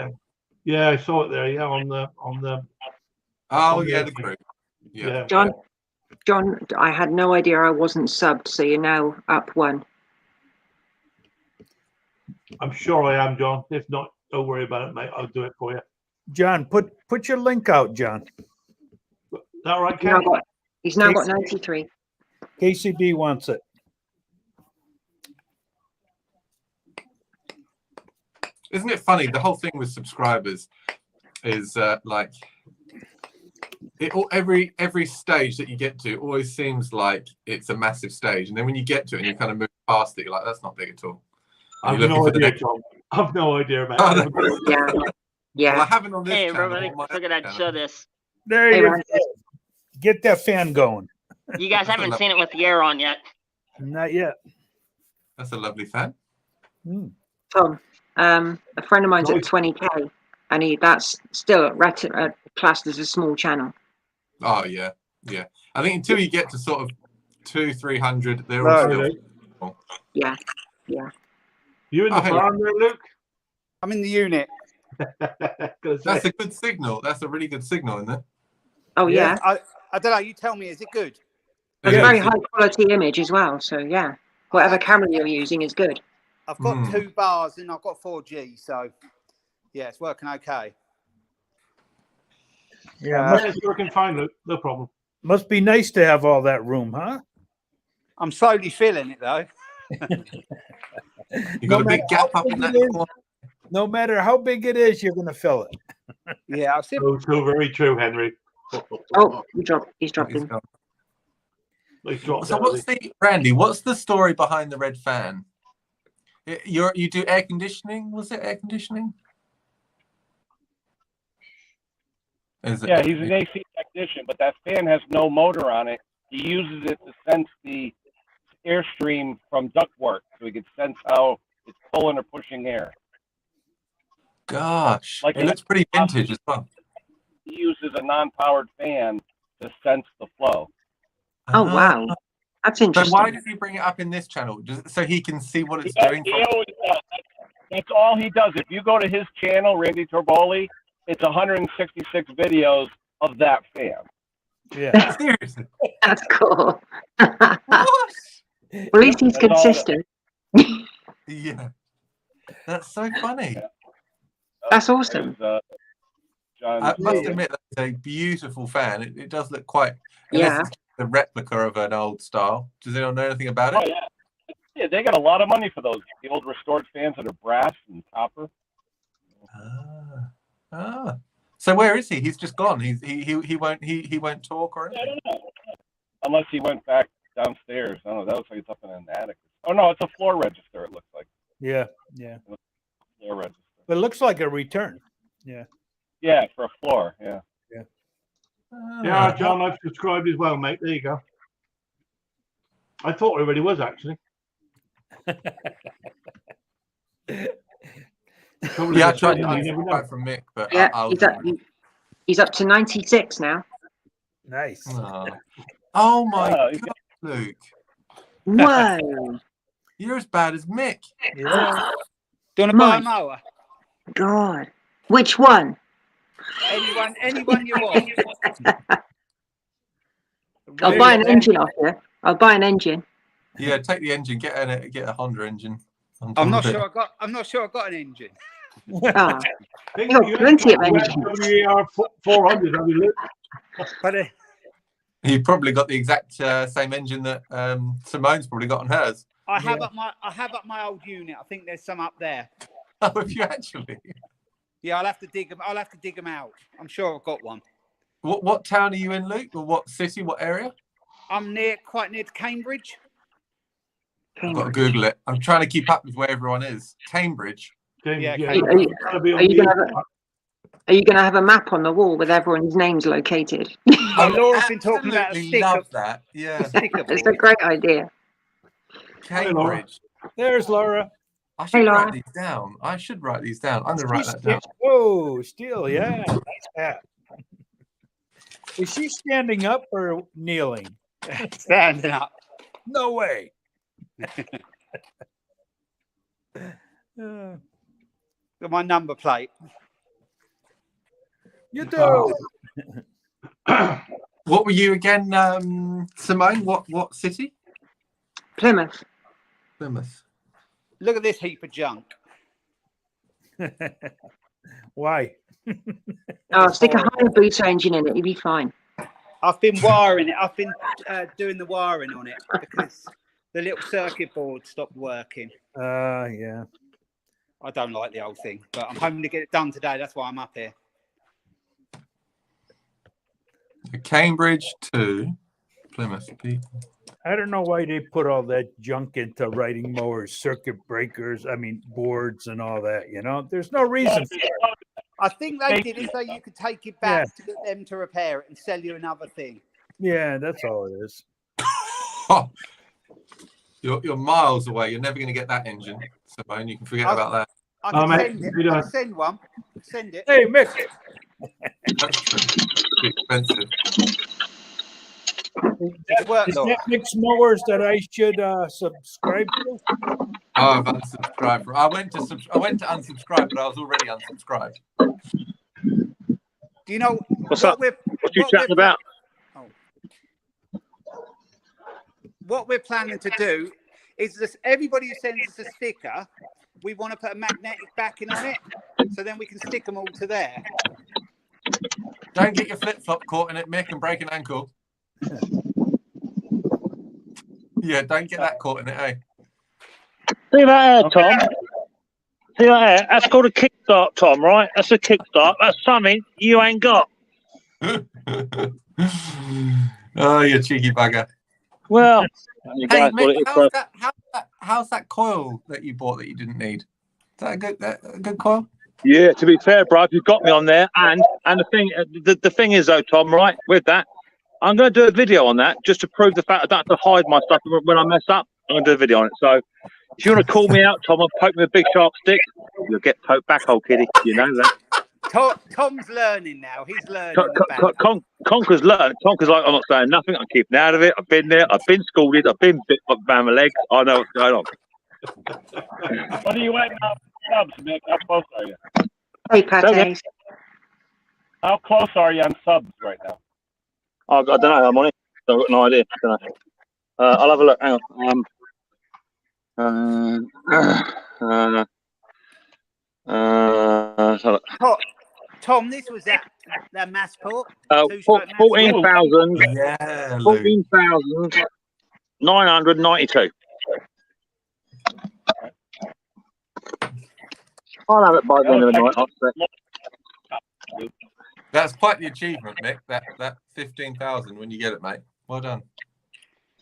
Yeah, I saw it there. Yeah, on the. Oh, on yeah, the- the group. Yeah. Yeah. John, I had no idea I wasn't subbed, so you're now up one. I'm sure I am, John. If not, don't worry about it, mate. I'll do it for you. John, put your link out, John. Is that all right, He's now Ken? got, he's now got 93. KCB wants it. Isn't it funny? The whole thing with subscribers is like every stage that you get to always seems like it's a massive stage, and then when you get to it and you kind of move past it, you're like, that's not big at all. Are I've you no looking for the idea, next? Tom. I've no idea about Oh, it. no. Yeah, Well, I yeah. haven't on this Hey, channel. everybody. on my Figured other I'd channel. show this. There Hey, you Randy. go. Get that fan going. You guys That's a haven't lo- seen it with the air on yet. Not yet. That's a lovely fan. Hmm. Tom, a friend of mine's at Nice. 20k, and that's still classed as a small channel. Oh yeah, yeah. I think until you get to sort of 200-300, they're all Right. still. Yeah, yeah. You in the Oh, hey. farm there, Luke? I'm in the unit. Gonna say. That's a good signal. That's a really good signal, isn't it? Oh Yeah. yeah, I don't know. You tell me, is it good? it's It a very is. high quality image as well. So yeah, whatever camera you're using is good. I've got Hmm. 2 bars and I've got 4G, so yeah, it's working okay. Yeah, Yeah, it's working fine, Luke. No problem. must be nice to have all that room, huh? I'm slowly feeling it though. You got No a big matter gap how up in big that it is. corner. No matter how big it is, you're gonna fill it. Yeah, I'll see. So very true, Henry. Oh, he's dropping. He's gone. He's dropped So out, what's Randy? What's the story behind the red fan? You do air conditioning? Was it air conditioning? Is it? Yeah, he's an AC technician, but that fan has no motor on it. He uses it to sense the airstream from ductwork, so he can sense how it's pulling or pushing air. Gosh, Like it looks pretty vintage as well. He uses a non-powered fan to sense the flow. Oh wow, that's So interesting. why does he bring it up in this channel? So he can see what it's He doing? always does. That's all he does. If you go to his channel, Randy Torboli, it's 166 videos of that fan. Yeah. Seriously? That's cool. What? At least he's That's all- consistent. Yeah. That's so funny. That's awesome. John, I must admit, that's a beautiful fan. It does look quite, Yeah. unless it's a replica of an old style. Does anyone know anything about Oh it? yeah, yeah. They got a lot of money for those. The old restored fans that are brass and copper. Ah. So where is he? He's just gone. He won't talk or I anything. don't know. Unless he went back downstairs. I don't know. That looks like it's up in an attic. Oh no, it's a floor register. It looks like Yeah. Yeah. floor register. But it looks like a return. Yeah. Yeah, for a floor. Yeah. Yeah, John, I've subscribed as well, mate. There you go. I thought it already was actually. Trouble Yeah, I is, tried you to never know. subscribe from Mick, but Yeah, I'll he's up to 96 now. Nice. Oh my Oh, God, Luke. Whoa, You're as bad as Mick. Yeah. Do you want to buy a Nice. mower? God, which one? Anyone you want. I'll buy an engine off you. I'll buy an engine. Yeah, take the engine, get a Honda engine. I'm not sure I got an engine. Ah, Think You got you plenty have of got engines. WER 400, have you, Luke? But He probably got the exact same engine that Simone's probably got on hers. I have up my old unit. I think there's some up there. Oh, have you actually? Yeah, I'll have to dig them out. I'm sure I've got one. What town are you in, Luke? Or what city? What area? I'm quite near to Cambridge. I've got to Google it. I'm trying to keep up with where everyone is. Cambridge. Yeah, Are you going to have a map on the wall with everyone's names located? Oh, Laura's been talking about a absolutely stick love of that. Yeah, sticker It's a board. great idea. Cambridge. There's Laura. I should Hey, Laura. write these down. I'm going to write that down. Oh, still, yeah. Nice hat. Is she standing up or kneeling? Standing up. No way. Uh, Got my number plate. you do. What were you again, Simone? What city? Plymouth. Plymouth. Look at this heap of junk. Why? Oh, stick a Hayabusa engine in it. You'll be fine. I've been wiring it. I've been doing the wiring on it because the little circuit board stopped working. Yeah. I don't like the old thing, but I'm hoping to get it done today. That's why I'm up here. Cambridge to Plymouth. I don't know why they put all that junk into riding mowers, circuit breakers, boards and all that, There's no reason for it. I think they did it so you could take it back to get them to repair it and sell you another thing. Yeah, that's all it is. You're miles away. You're never going to get that engine, Simone. You can forget about that. I can send it. I can send one. Send it. Hey, Mick. That's too expensive. Is that Mick's Mowers that I should subscribe to? Oh, I've unsubscribed. I went to unsubscribe, but I was already unsubscribed. Do you know what's up? What you chatting about? What we're planning to do is this: everybody who sends us a sticker, we want to put a magnetic backing on it, so then we can stick them all to there. Don't get your flip-flop caught in it, Mick, and break an ankle. Yeah, don't get that caught in it, eh? See that, Tom? See that? That's called a kickstart, Tom, right? That's a kickstart. That's something you ain't got. Oh, you cheeky bugger. Well, hey, Mick, how's that coil that you bought that you didn't need? Is that a good coil? Yeah, to be fair, bro, you've got me on there. And the thing is, though, Tom, right, with that, I'm going to do a video on that just to prove the fact I don't have to hide my stuff when I mess up. I'm going to do a video on it. So if you want to call me out, Tom, and poke me with a big sharp stick, you'll get poked back, old kiddie. You know that. Tom's learning now. He's learning. Conker's learned. Conker's like, I'm not saying nothing. I'm keeping out of it. I've been there. I've been scalded. I've been bit by my legs. I know what's going on. What are you waiting on subs, Mick? How close are you? Hey, Pat. How close are you on subs right now? I don't know. I'm on it. I've got no idea. I don't know. I'll have a look. Hang on. Tom, this was that Massport. 14,992. I'll have it by the end of the night. That's quite the achievement, Mick. That 15,000 when you get it, mate. Well done.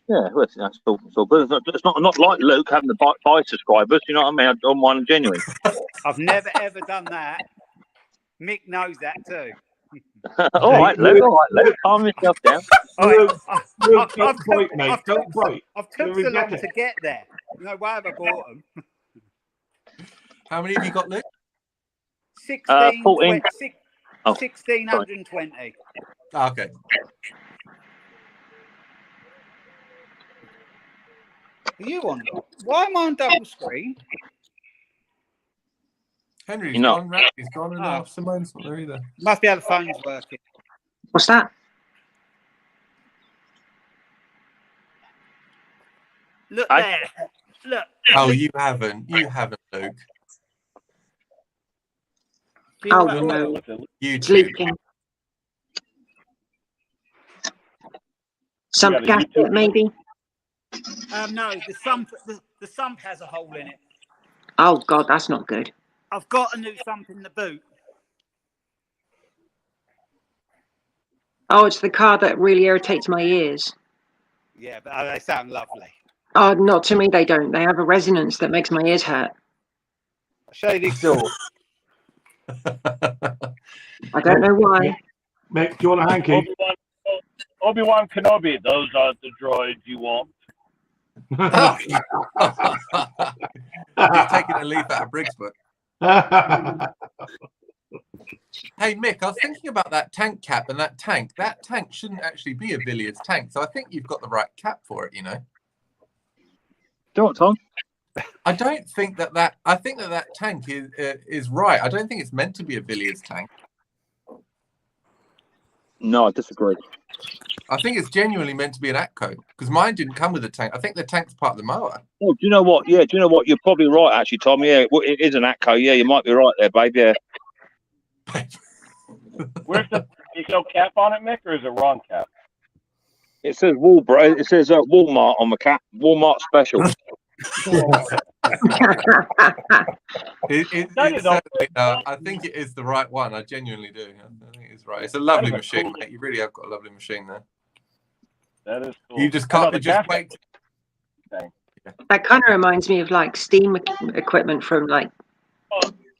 Yeah, well, that's all good. It's not like Luke having to buy subscribers. You know what I mean? I've done one genuine. I've never ever done that. Mick knows that too. All right, Luke. Calm yourself down. Luke, I've don't bite, mate. Don't bite. I've took so long to get there. No way have I bought them. How many have you got, Luke? 16, 14. 1,620. Oh, okay. Are you on? Why am I on double screen? Henry's gone, right? He's gone, and Simone's not there either. Must be how the phone's working. What's that? Look there. Look. Oh, you haven't, Luke. Oh, no. YouTube. Some gasket, maybe? No, the sump has a hole in it. Oh, God, that's not good. I've got a new sump in the boot. Oh, it's the car that really irritates my ears. Yeah, but they sound lovely. Oh, not to me, they don't. They have a resonance that makes my ears hurt. I'll show you the exhaust. I don't know why. Mick, do you want a hanky? Obi-Wan Kenobi, those are the droids you want. You've taken a leaf out of Briggs' book. Hey, Mick, I was thinking about that tank cap and that tank. That tank shouldn't actually be a Villiers tank, so I think you've got the right cap for it, you know. Do you want, Tom? I don't think that I think that tank is right. I don't think it's meant to be a Villiers tank. No, I disagree. I think it's genuinely meant to be an Atco because mine didn't come with a tank. I think the tank's part of the mower. Oh, do you know what? Yeah, do you know what? You're probably right, actually, Tom. Yeah, it is an Atco. Yeah, you might be right there, babe. Yeah. Where's the is no cap on it, Mick, or is it wrong cap? It says Walmart. It says Walmart on the cap. Walmart special. I think it is the right one. I genuinely do. I think it's right. It's a lovely machine, mate. You really have got a lovely machine there. That is cool. You just I know can't the just gasket- wait. That kind of reminds me of like steam equipment from like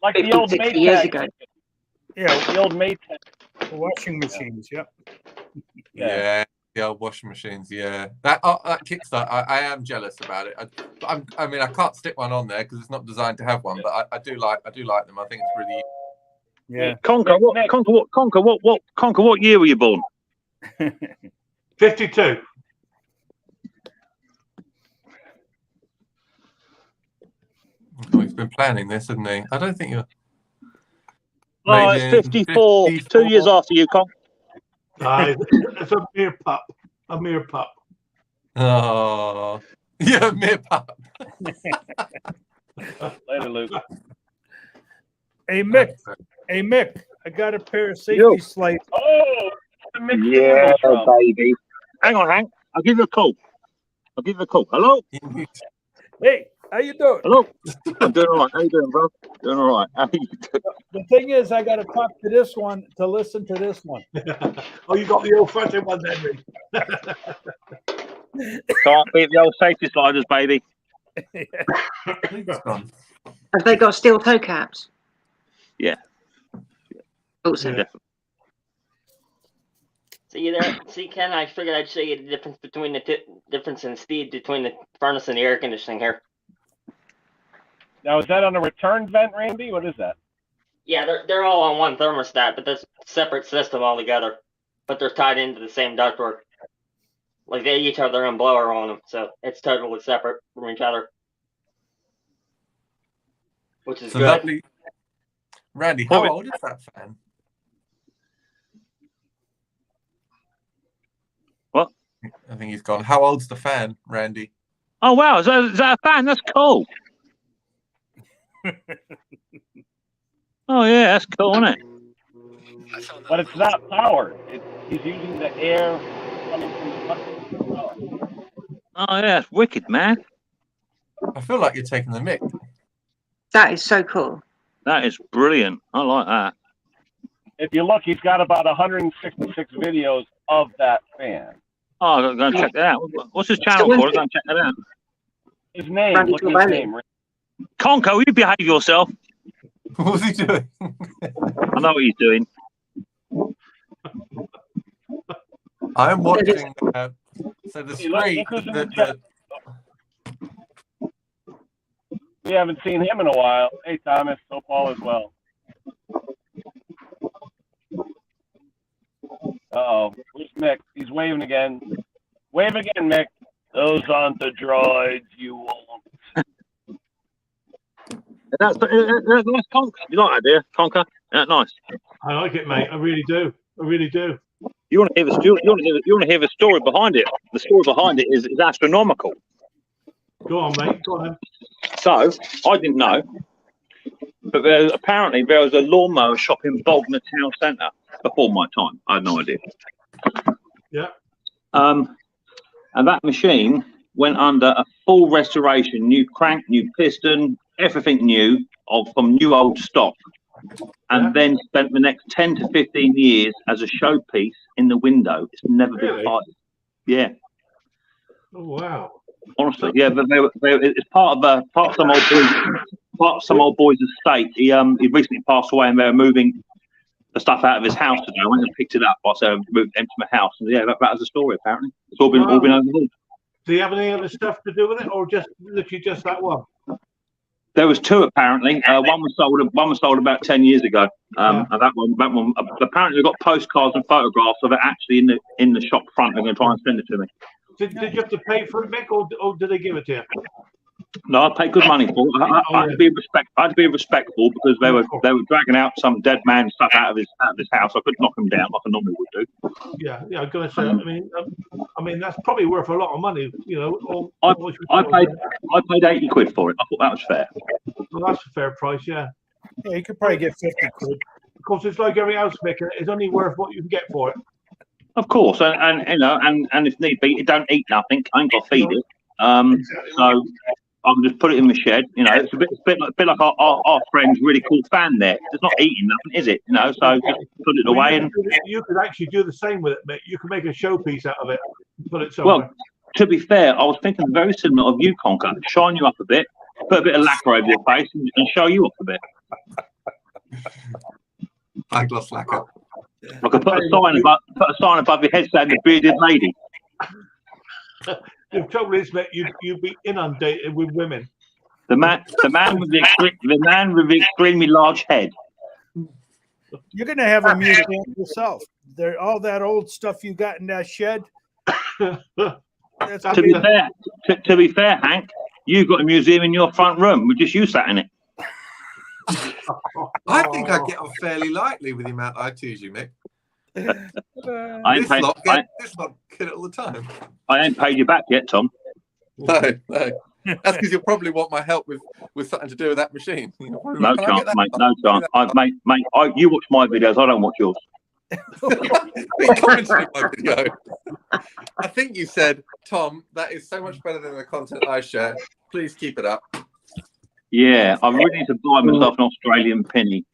like 50, the old 60 years Maytag. ago. Yeah, The old Maytag. washing machines. Yep. Yeah, the old washing machines. Yeah, that Kickstart. I am jealous about it. I mean, I can't stick one on there because it's not designed to have one. But I do like them. I think it's really. Yeah. Conker, what year were you born? 52. Oh, he's been planning this, hasn't he? I don't think you're. Oh, it's 54. 2 years after you, Con. It's a mere pup. A mere pup. Oh, yeah, mere pup. Later, Luke. Hey Mick, I got a pair of safety slides. Oh, yeah, baby. Hang on, Hank. I'll give you a call. Hello? Hey, how you doing? Hello? I'm doing all right. How you doing, bro? Doing all right. How you doing? The thing is, I got to talk to this one to listen to this one. Oh, you got the old-fashioned one, Henry. Can't beat the old safety sliders, baby. Have they got steel toe caps? Yeah. Also. Yeah. See, Ken, I figured I'd show you the difference between difference in speed between the furnace and the air conditioning here. Now, is that on a return vent, Randy? What is that? Yeah, they're all on one thermostat, but there's a separate system altogether. But they're tied into the same ductwork. Like they each have their own blower on them, so it's totally separate from each other. Which is So good. lovely. Randy, how old is that fan? What? I think he's gone. How old's the fan, Randy? Oh, wow. Is that a fan? That's cool. Oh, yeah. That's cool, isn't it? But it's not powered. He's using the air coming from the bucket. Oh, yeah. That's wicked, man. I feel like you're taking the mick. That is so cool. That is brilliant. I like that. If you look, he's got about 166 videos of that fan. Oh, I've got to go and check that out. What's his channel called? I'll go and check that out. His name. Randy Look at his Corbelli. name. Conco, you behave yourself. What's he doing? I know what he's doing. I am watching. So the screen. We haven't seen him in a while. Hey, Thomas. Hope all is well. Uh-oh. Where's Mick? He's waving again. Wave again, Mick. Those aren't the droids you want. That's nice, Conker. You like that, dear? Conker? That's nice. I like it, mate. I really do. I really do. You want to hear the story behind it? The story behind it is astronomical. Go on, mate. Go on then. So, I didn't know, but apparently there was a lawnmower shop in Bognor Town Centre before my time. I had no idea. Yeah. And that machine went under a full restoration, new crank, new piston, everything new from new old stock, and then spent the next 10 to 15 years as a showpiece in the window. It's never been fired. Yeah. Oh, wow. Honestly, yeah, but it's part of some old boy's estate. He recently passed away, and they were moving the stuff out of his house today. I went and picked it up whilst they moved into my house, and yeah, that was the story. Apparently, it's all been overhauled. Do you have any other stuff to do with it, or just literally just that one? There was two apparently. One was sold about 10 years ago, and that one apparently got postcards and photographs of it actually in the shop front. They're going to try and send it to me. Did you have to pay for it, Mick, or did they give it to you? No, I paid good money for it. I had to be respectful because they were dragging out some dead man stuff out of his house. I couldn't knock him down like I normally would do. Yeah, I'm going to say. I mean, that's probably worth a lot of money. You know, I paid 80 quid for it. I thought that was fair. Well, that's a fair price, yeah. Yeah, you could probably get 50 quid. Of course, it's like every house maker. It's only worth what you can get for it. Of course, and you know, and if need be, it don't eat nothing. I ain't got to feed it. So I can just put it in the shed. You know, it's a bit like our friend's really cool fan there. It's not eating nothing, is it? You know, so just put it away. And you could actually do the same with it, mate. You could make a showpiece out of it. put it somewhere. Well, to be fair, I was thinking very similar of you, Conker. Shine you up a bit, put a bit of lacquer over your face, and show you up a bit. High gloss lacquer. I could put a sign above your head saying the bearded lady. The trouble is, mate, you'd be inundated with women. The man with the extremely large head. You're gonna have a museum yourself. There, all that old stuff you got in that shed. To be fair, Hank, you've got a museum in your front room. We just use that in it. I think I get on fairly lightly with the amount I tease you, Mick. This lot get it all the time. I ain't paid you back yet, Tom. No. That's because you'll probably want my help with something to do with that machine. No chance, mate. No chance. You watch my videos. I don't watch yours. You commented on my video. I think you said, Tom, that is so much better than the content I share. Please keep it up. Yeah, I really need to buy myself an Australian penny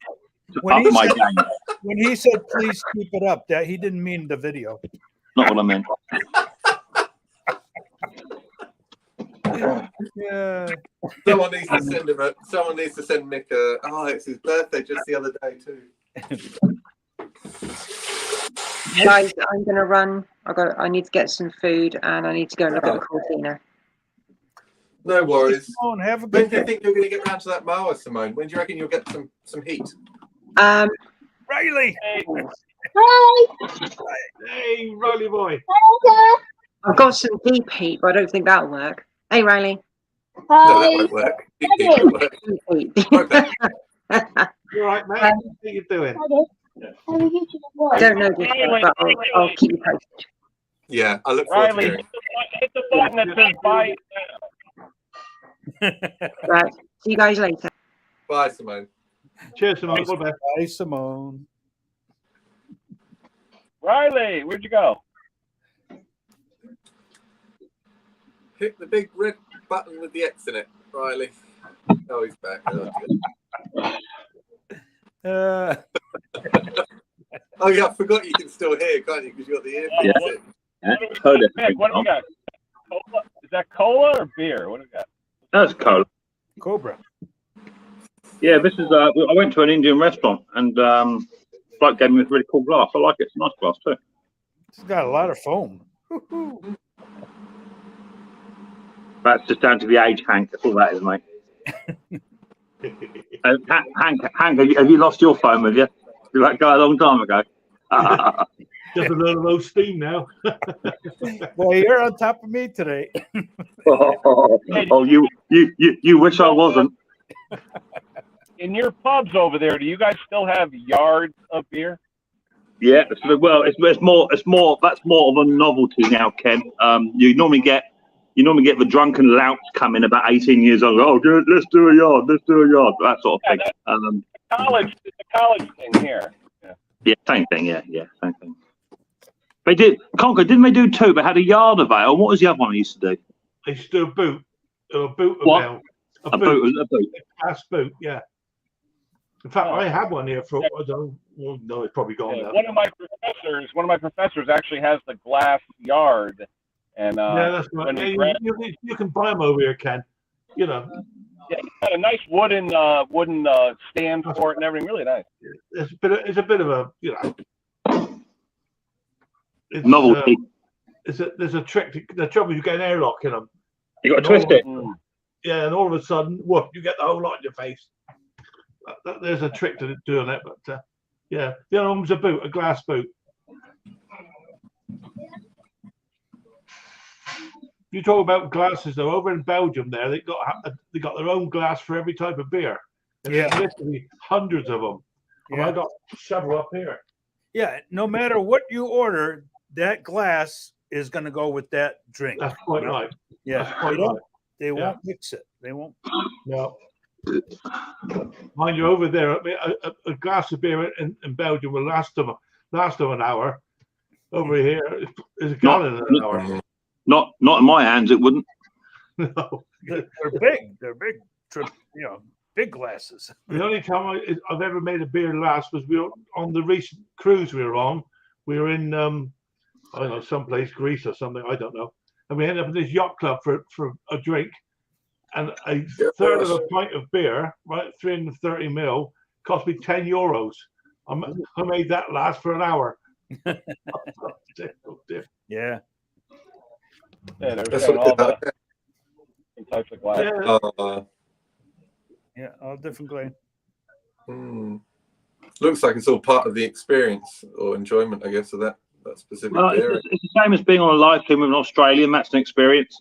to up my game. When he said, please keep it up, that he didn't mean the video. Not what I meant. Yeah. Someone needs to send Mick a. Oh, it's his birthday just the other day too. Guys, I'm gonna run. I need to get some food and I need to go and look at the cortina. No worries. Simone, have a When good do you day. think you're going to get round to that mower, Simone? When do you reckon you'll get some heat? Riley. Hey, Riley boy. I've got some deep heat, but I don't think that'll work. Hey, Riley. No, that won't work. Deep heat won't work. Deep heat. You all right, mate? How are you doing? I don't know this one, but I'll keep you posted. Yeah, I look forward to hearing. Hit the button that says buy. Right. See you guys later. Bye, Simone. Cheers, Simone. All the best. Bye, Simone. Riley, where'd you go? Hit the big red button with the X in it, Riley. Oh, he's back. Oh, yeah, I forgot you can still hear, can't you? Because you got the earpiece in. What do we got? Cola? Is that cola or beer? What do we got? That's cola. Cobra. Yeah, this is. I went to an Indian restaurant and bloke gave me this really cool glass. I like it. It's a nice glass too. It's got a lot of foam. That's just down to the age, Hank. That's all that is, mate. Hank, have you lost your phone with you? You let go a long time ago. Just a little low steam now. Well, you're on top of me today. You wish I wasn't. In your pubs over there, do you guys still have yards of beer? Yeah, well, it's more. That's more of a novelty now, Ken. You normally get the drunken louts coming about 18 years old. Oh, good, let's do a yard, that sort of thing. It's a college thing here. Yeah, same thing. Yeah, same thing. They did Conker, didn't they do two? They had a yard of ale. What was the other one they used to do? They used to do a boot. A boot of What? ale. A boot. A glass boot, yeah. In fact, I had one here for. I don't. Well, no, it's probably gone now. One of my professors actually has the glass yard, and yeah, that's right. Yeah, you can buy them over here, Ken. You know. Yeah, he's got a nice wooden stand for it and everything. Really nice. It's a bit of a novelty. There's a trick. The trouble is you get an airlock in them. You got to twist it. Yeah, and all of a sudden, whoop! You get the whole lot in your face. There's a trick to doing it, but yeah, the other one was a glass boot. You talk about glasses though. Over in Belgium, there they got their own glass for every type of beer. And there's literally hundreds of them. And I got several up here. Yeah, no matter what you order, that glass is going to go with that drink. That's quite right. Yeah, that's quite right. They won't mix it. They won't. No. Mind you, over there, a glass of beer in Belgium will last them an hour. Over here, it's a gallon in an hour. Not in my hands, it wouldn't. No. They're big. They're big. Big glasses. The only time I've ever made a beer last was we were on the recent cruise we were on. We were in I don't know, someplace, Greece or something. I don't know. And we ended up in this yacht club for a drink, and a third of a pint of beer, right, 330 ml, cost me €10. I made that last for an hour. Yeah. Yeah, they were showing all the different types of glass. Yeah, all different glass. Looks like it's all part of the experience or enjoyment, I guess, of that specific beer. It's the same as being on a live stream with an Australian. That's an experience.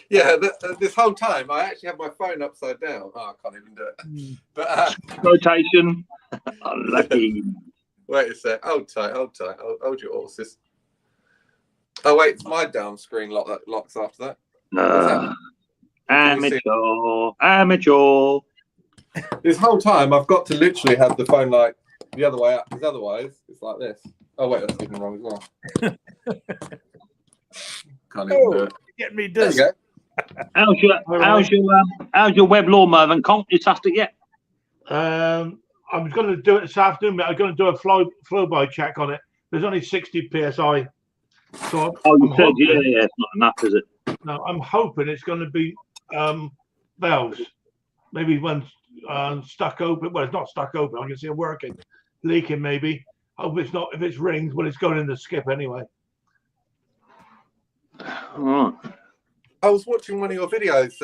Yeah, this whole time I actually have my phone upside down. Oh, I can't even do it. But rotation. Unlucky. Wait a sec. Hold tight. Hold your horses. Oh wait, it's my down screen locks after that. Amateur. This whole time I've got to literally have the phone like the other way up, because otherwise it's like this. Oh wait, that's even wrong as well. Can't even do it. Get me There this. you go. How's your web lawnmower? And Conk, you sussed it yet? I'm going to do it this afternoon. I'm going to do a flow-by check on it. There's only 60 psi. So you said, yeah, it's not enough, is it? No, I'm hoping it's going to be valves. Maybe one's stuck open. Well, it's not stuck open. I can see it working. Leaking, maybe. Hope it's not. If it's rings, well, it's going in the skip anyway. Right. I was watching one of your videos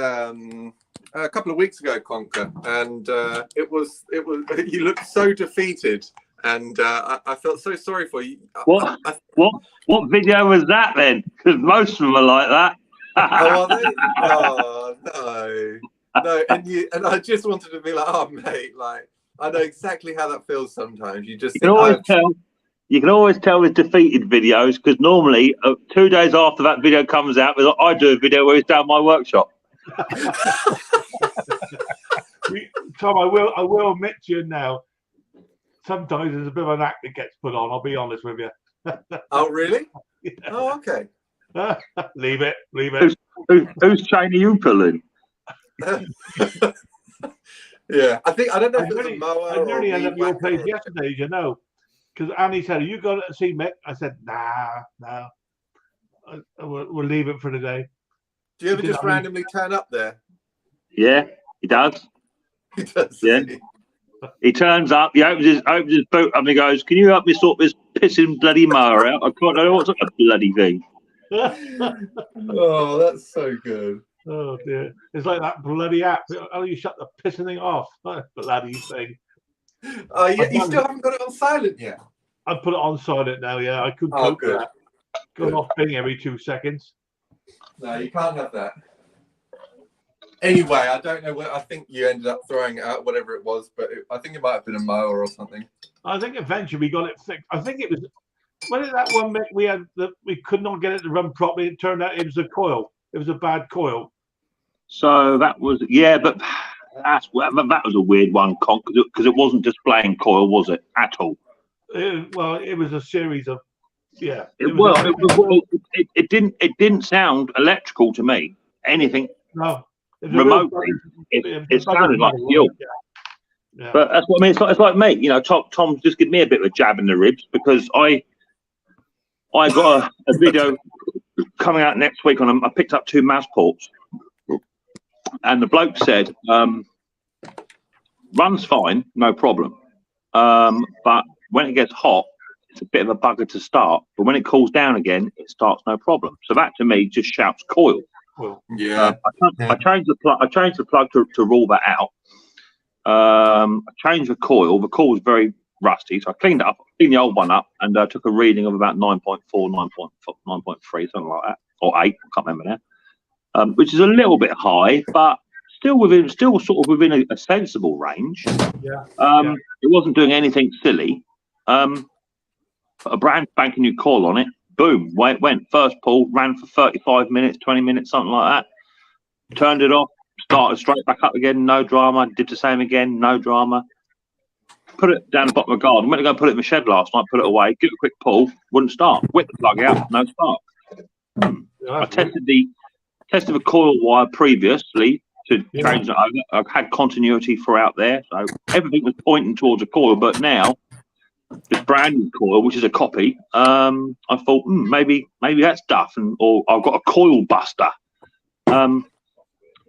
a couple of weeks ago, Conker, and it was you looked so defeated, and I felt so sorry for you. What video was that then? Because most of them are like that. Oh, are they? Oh no, and I just wanted to be like, oh mate, like I know exactly how that feels sometimes. You can always tell with defeated videos, because normally 2 days after that video comes out, I do a video where it's down my workshop. Tom, I will admit to you now. Sometimes there's a bit of an act that gets put on. I'll be honest with you. Oh really? Yeah. Oh okay. Leave it. Whose chain are you pulling? Yeah, I don't know if it was a mower. I nearly ended up your place yesterday, you know, because Annie said, "Are you going to see Mick?" I said, "Nah. We'll leave it for the day." Do you ever just randomly turn up there? Yeah, he does. He does. Yeah. He turns up, he opens his boot up and he goes, "Can you help me sort this pissing bloody mower out? I can't know what's a bloody thing." Oh, that's so good. Oh dear, it's like that bloody app. Oh, you shut the pissing thing off, bloody thing. Oh, you still haven't got it on silent yet. I put it on silent now. Yeah, I could cope with that. Going off Bing every 2 seconds. No, you can't have that. Anyway, I don't know what. I think you ended up throwing it out, whatever it was, but I think it might have been a mower or something. I think eventually we got it fixed. I think it was. When did that one we had that we could not get it to run properly? It turned out it was a coil. It was a bad coil. So that was but that was a weird one, Conk, because it wasn't displaying coil, was it at all? Well, it was a series of It didn't sound electrical to me. Anything remotely, it sounded like fuel. Yeah. But that's what I mean. It's like me, you know. Tom just give me a bit of a jab in the ribs because I got a video coming out next week on. I picked up 2 mouse ports, and the bloke said, "Runs fine, no problem, but when it gets hot, it's a bit of a bugger to start. But when it cools down again, it starts no problem." So that to me just shouts coil. Yeah. I changed the plug. I changed the plug to rule that out. I changed the coil. The coil was very rusty, so I cleaned it up, cleaned the old one up, and took a reading of about 9.4, 9.3, something like that, or 8. I can't remember now. Which is a little bit high, but still sort of within a sensible range. Yeah. It wasn't doing anything silly. Put a brand spanking new coil on it. Boom, away it went. First pull, ran for 35 minutes, 20 minutes, something like that. Turned it off, started straight back up again, no drama. Did the same again, no drama. Put it down the bottom of the garden. Went to go put it in the shed last night, put it away, give it a quick pull, wouldn't start. Whip the plug out, no start. I tested the coil wire previously to change it over. I've had continuity throughout there, so everything was pointing towards a coil, but now this brand new coil, which is a copy. I thought maybe that's Duff, or I've got a coil buster.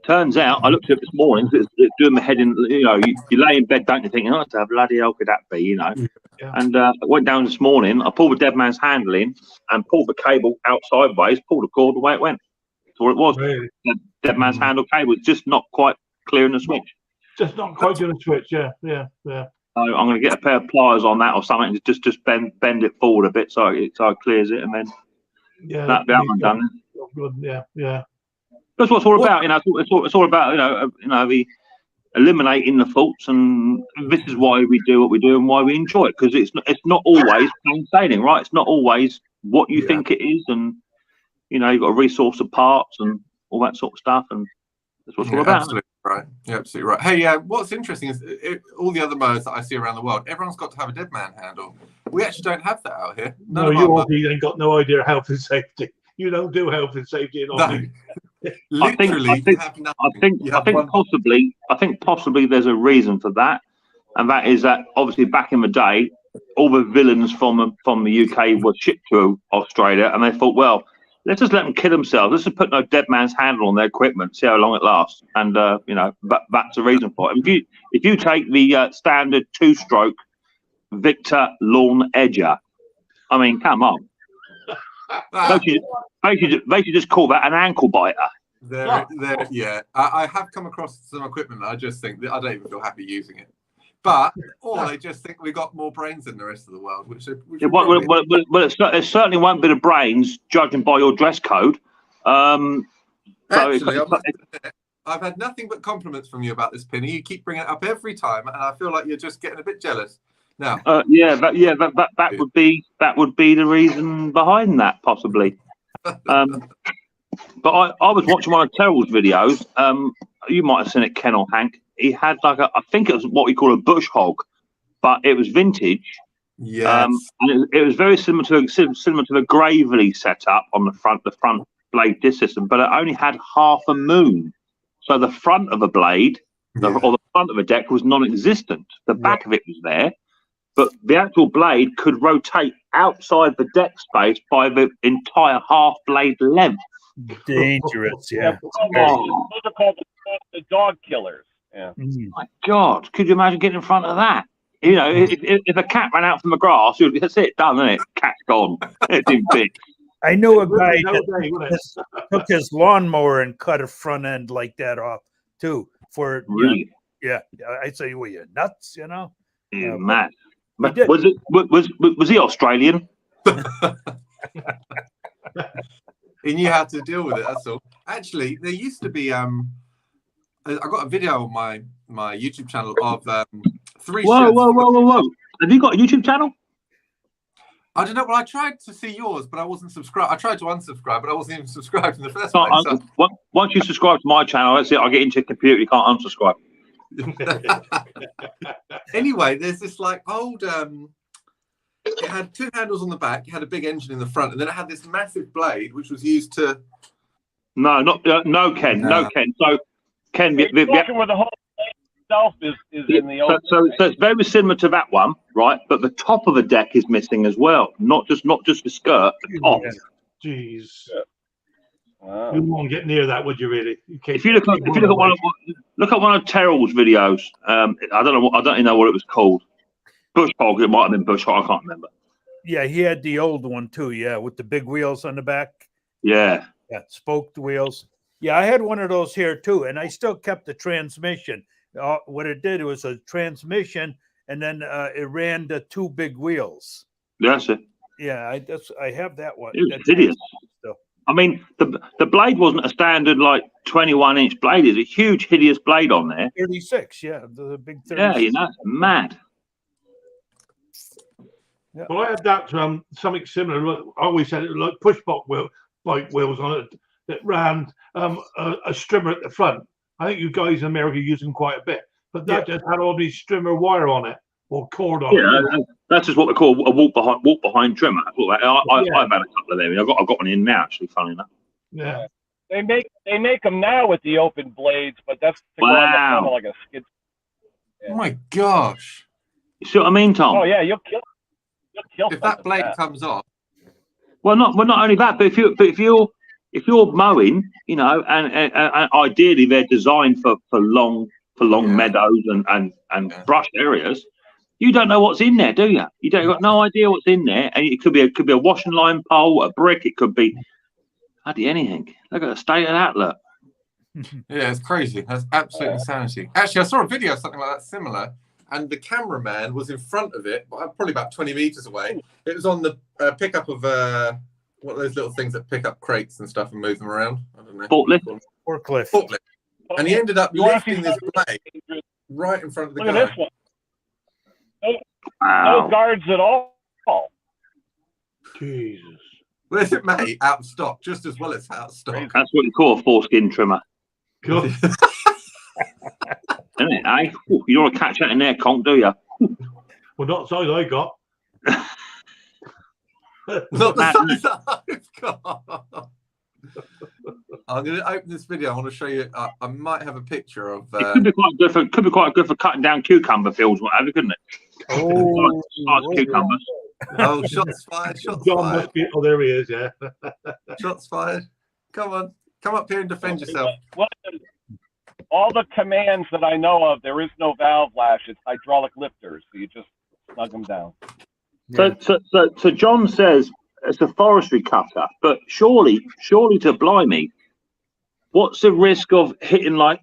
Turns out, I looked at it this morning. It's doing my head in. You know, you lay in bed, don't you, thinking, "Oh, how bloody hell could that be?" You know. Yeah. And I went down this morning. I pulled the dead man's handle in and pulled the cable out sideways. Pulled the cord away it went. That's all it was. Really? The dead man's handle cable. It's just not quite clearing the switch. Just not quite doing a switch. Yeah. So I'm going to get a pair of pliers on that or something. Just bend it forward a bit so it clears it, and then that'll be done. Good. Yeah. That's what it's all about, you know. It's all about, the eliminating the faults, and this is why we do what we do and why we enjoy it, because it's not always plain sailing, right? It's not always what you think it is, and you've got a resource of parts and all that sort of stuff, and that's what it's all about. Absolutely right. Yeah, absolutely right. Hey, what's interesting is all the other mowers that I see around the world, everyone's got to have a dead man handle. We actually don't have that out here. No, you obviously ain't got no idea of health and safety. You don't do health and safety in Aussie. I think possibly there's a reason for that, and that is that obviously back in the day, all the villains from the UK were shipped to Australia, and they thought, well, let's just let them kill themselves. Let's just put no dead man's handle on their equipment, see how long it lasts, and that's the reason for it. If you take the standard 2-stroke Victor Lawn Edger, I mean, come on. They should just call that an ankle biter. Yeah. I have come across some equipment that I just think that I don't even feel happy using it. But they just think we got more brains than the rest of the world, it certainly won't be the brains, judging by your dress code. Actually, I've had nothing but compliments from you about this, Penny. You keep bringing it up every time, and I feel like you're just getting a bit jealous. Now, that would be the reason behind that, possibly. But I was watching one of Terrell's videos. You might have seen it, Ken or Hank. He had I think it was what we call a bush hog, but it was vintage. Yes. And it was very similar to the Gravely setup on the front blade disc system, but it only had half a moon. So the front of the blade or the front of the deck was non-existent. The back of it was there. But the actual blade could rotate outside the deck space by the entire half blade length. Dangerous, yeah. Those are called the dog killers. Yeah. My God, could you imagine getting in front of that? If a cat ran out from the grass, that's it, done, isn't it? Cat's gone. It's in big. I know a guy that took his lawnmower and cut a front end like that off too. Really? I say, well, you're nuts, Yeah, man. Was he Australian? He knew how to deal with it. That's all. Actually, there used to be. I got a video on my YouTube channel of 3 sheds. Whoa! Have you got a YouTube channel? I don't know. Well, I tried to see yours, but I wasn't subscribed. I tried to unsubscribe, but I wasn't even subscribed in the first place. Once you subscribe to my channel, that's it. I get into your computer. You can't unsubscribe. Anyway, there's this old it had 2 handles on the back, it had a big engine in the front, and then it had this massive blade which was used to no Ken. So Ken, where the whole blade itself is in the old so it's very similar to that one, right? But the top of the deck is missing as well, not just the skirt, the top. Jeez. Wow. You won't get near that, would you? Really? If you look at one of Terrell's videos, I don't even know what it was called. Bush hog. It might have been bush hog. I can't remember. Yeah, he had the old one too. Yeah, with the big wheels on the back. Yeah, spoked wheels. Yeah, I had one of those here too, and I still kept the transmission. What it did was a transmission, and then it ran the 2 big wheels. That's it. Yeah, I have that one. It was hideous. I mean, the blade wasn't a standard 21-inch blade. It's a huge, hideous blade on there. 36, the big 36. Yeah, mad. Yeah. Well, I had that something similar. I always said it like push bike wheels on it that ran a strimmer at the front. I think you guys in America use them quite a bit, but that just had all these strimmer wire on it or cord on it. Yeah, that's just what they call a walk behind trimmer. I've had a couple of them. I've got one in now, actually. Funny enough. Yeah. They make them now with the open blades, but that's to go on the front like a skid. Yeah. Oh my gosh! You see what I mean, Tom? Oh yeah, you'll kill. if that blade comes off. Well, not only that, but if you're mowing, you know, and ideally they're designed for long meadows and brush areas. You don't know what's in there, do you? You got no idea what's in there, and it could be a washing line pole, a brick. It could be bloody anything. Look at the state of that. Look. Yeah, it's crazy. That's absolute insanity. Actually, I saw a video of something like that similar, and the cameraman was in front of it, probably about 20 meters away. It was on the pickup of what are those little things that pick up crates and stuff and move them around? I don't know. Forklift. And he ended up lifting this blade right in front of the guy. Look at this one. No guards at all. Jesus. Where's it, mate? Out of stock, just as well as out of stock. That's what you call a foreskin trimmer. God. Isn't it, eh? Ooh, you don't want to catch that in there, conk, do you? Well, not the size I got. Not the size that I've got. I'm going to open this video. I want to show you. I might have a picture of. It could be quite good for cutting down cucumber fields, whatever, couldn't it? Oh, cucumbers. Oh, shots fired! Shots John fired! must be, oh, there he is. Yeah. Shots fired! Come on, come up here and defend yourself. All the commands that I know of, there is no valve lash. It's hydraulic lifters. So you just snug them down. So John says it's a forestry cutter, but surely to blimey, what's the risk of hitting like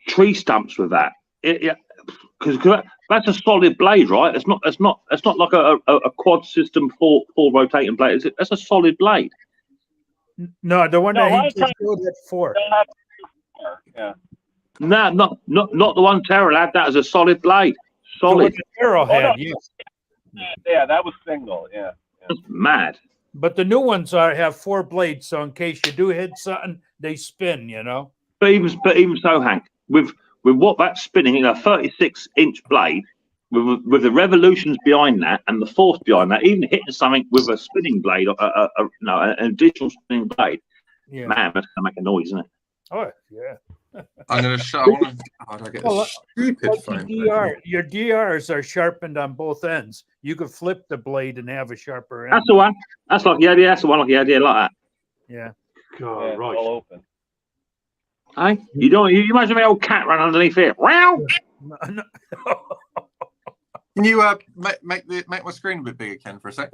tree stumps with that? Because that's a solid blade, right? It's not like a quad system four rotating blade. That's a solid blade. No, the one that he just showed it for. Yeah. No, not the one Terrell had. That as a solid blade. Solid. The Terrell had, yes. Yeah, that was single. Yeah. That's mad. But the new ones have 4 blades, so in case you do hit something, they spin. You know. But even so, Hank, with what that's spinning in a 36-inch blade, with the revolutions behind that and the force behind that, even hitting something with a spinning blade, an additional spinning blade, man, that's gonna make a noise, isn't it? Oh yeah. I'm gonna show. I get a stupid phone. Your DRs are sharpened on both ends. You could flip the blade and have a sharper end. That's the one. That's like that's the one like like that. Yeah. God, Yeah, right. all open. Hey, you imagine my old cat run underneath it. Wow. No. Can you make my screen a bit bigger, Ken, for a sec?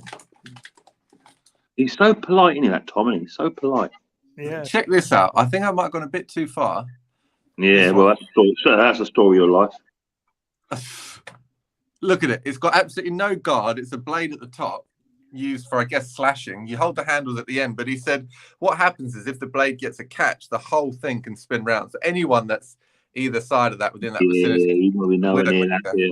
He's so polite, isn't he, that Tom? He's so polite. Yeah. Check this out. I think I might have gone a bit too far. Yeah, well, that's a story of your life. Look at it. It's got absolutely no guard. It's a blade at the top used for, I guess, slashing. You hold the handles at the end. But he said what happens is if the blade gets a catch, the whole thing can spin round. So anyone that's either side of that within that vicinity. Yeah, you probably know near that. Yeah.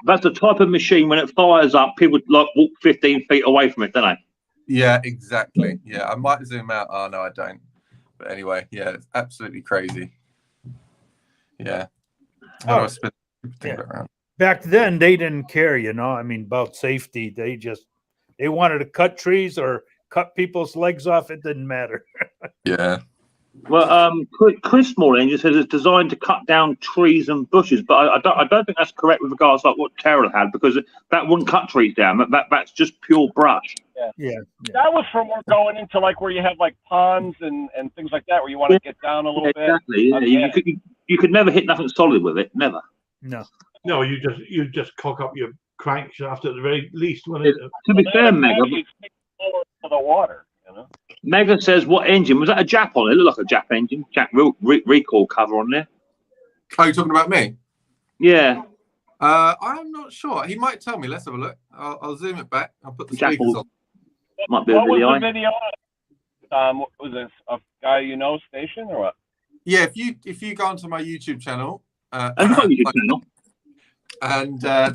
That's the type of machine when it fires up, people like walk 15 feet away from it, don't they? Yeah, exactly. Yeah, I might zoom out. Oh no, I don't. But anyway, yeah, it's absolutely crazy. Yeah. How do I spin it around? Back then, they didn't care, I mean, about safety. They wanted to cut trees or cut people's legs off. It didn't matter. Yeah. Well, Chris Small Engine says it's designed to cut down trees and bushes, but I don't think that's correct with regards to like what Terrell had, because that wouldn't cut trees down. That's just pure brush. Yeah. That was from going into like where you have like ponds and things like that, where you want to get down a little bit. Exactly. Yeah. You could never hit nothing solid with it. Never. No, you just cock up your crankshaft at the very least. To be fair, Mega. For the water. Mega says, what engine? Was that a Jap on it? It looked like a Jap engine. Jap recall cover on there. Oh, you're talking about me? Yeah. I'm not sure. He might tell me. Let's have a look. I'll zoom it back. I'll put the speakers on. Might be what was the video? What was this? A guy station or what? Yeah, if you go onto my YouTube channel, and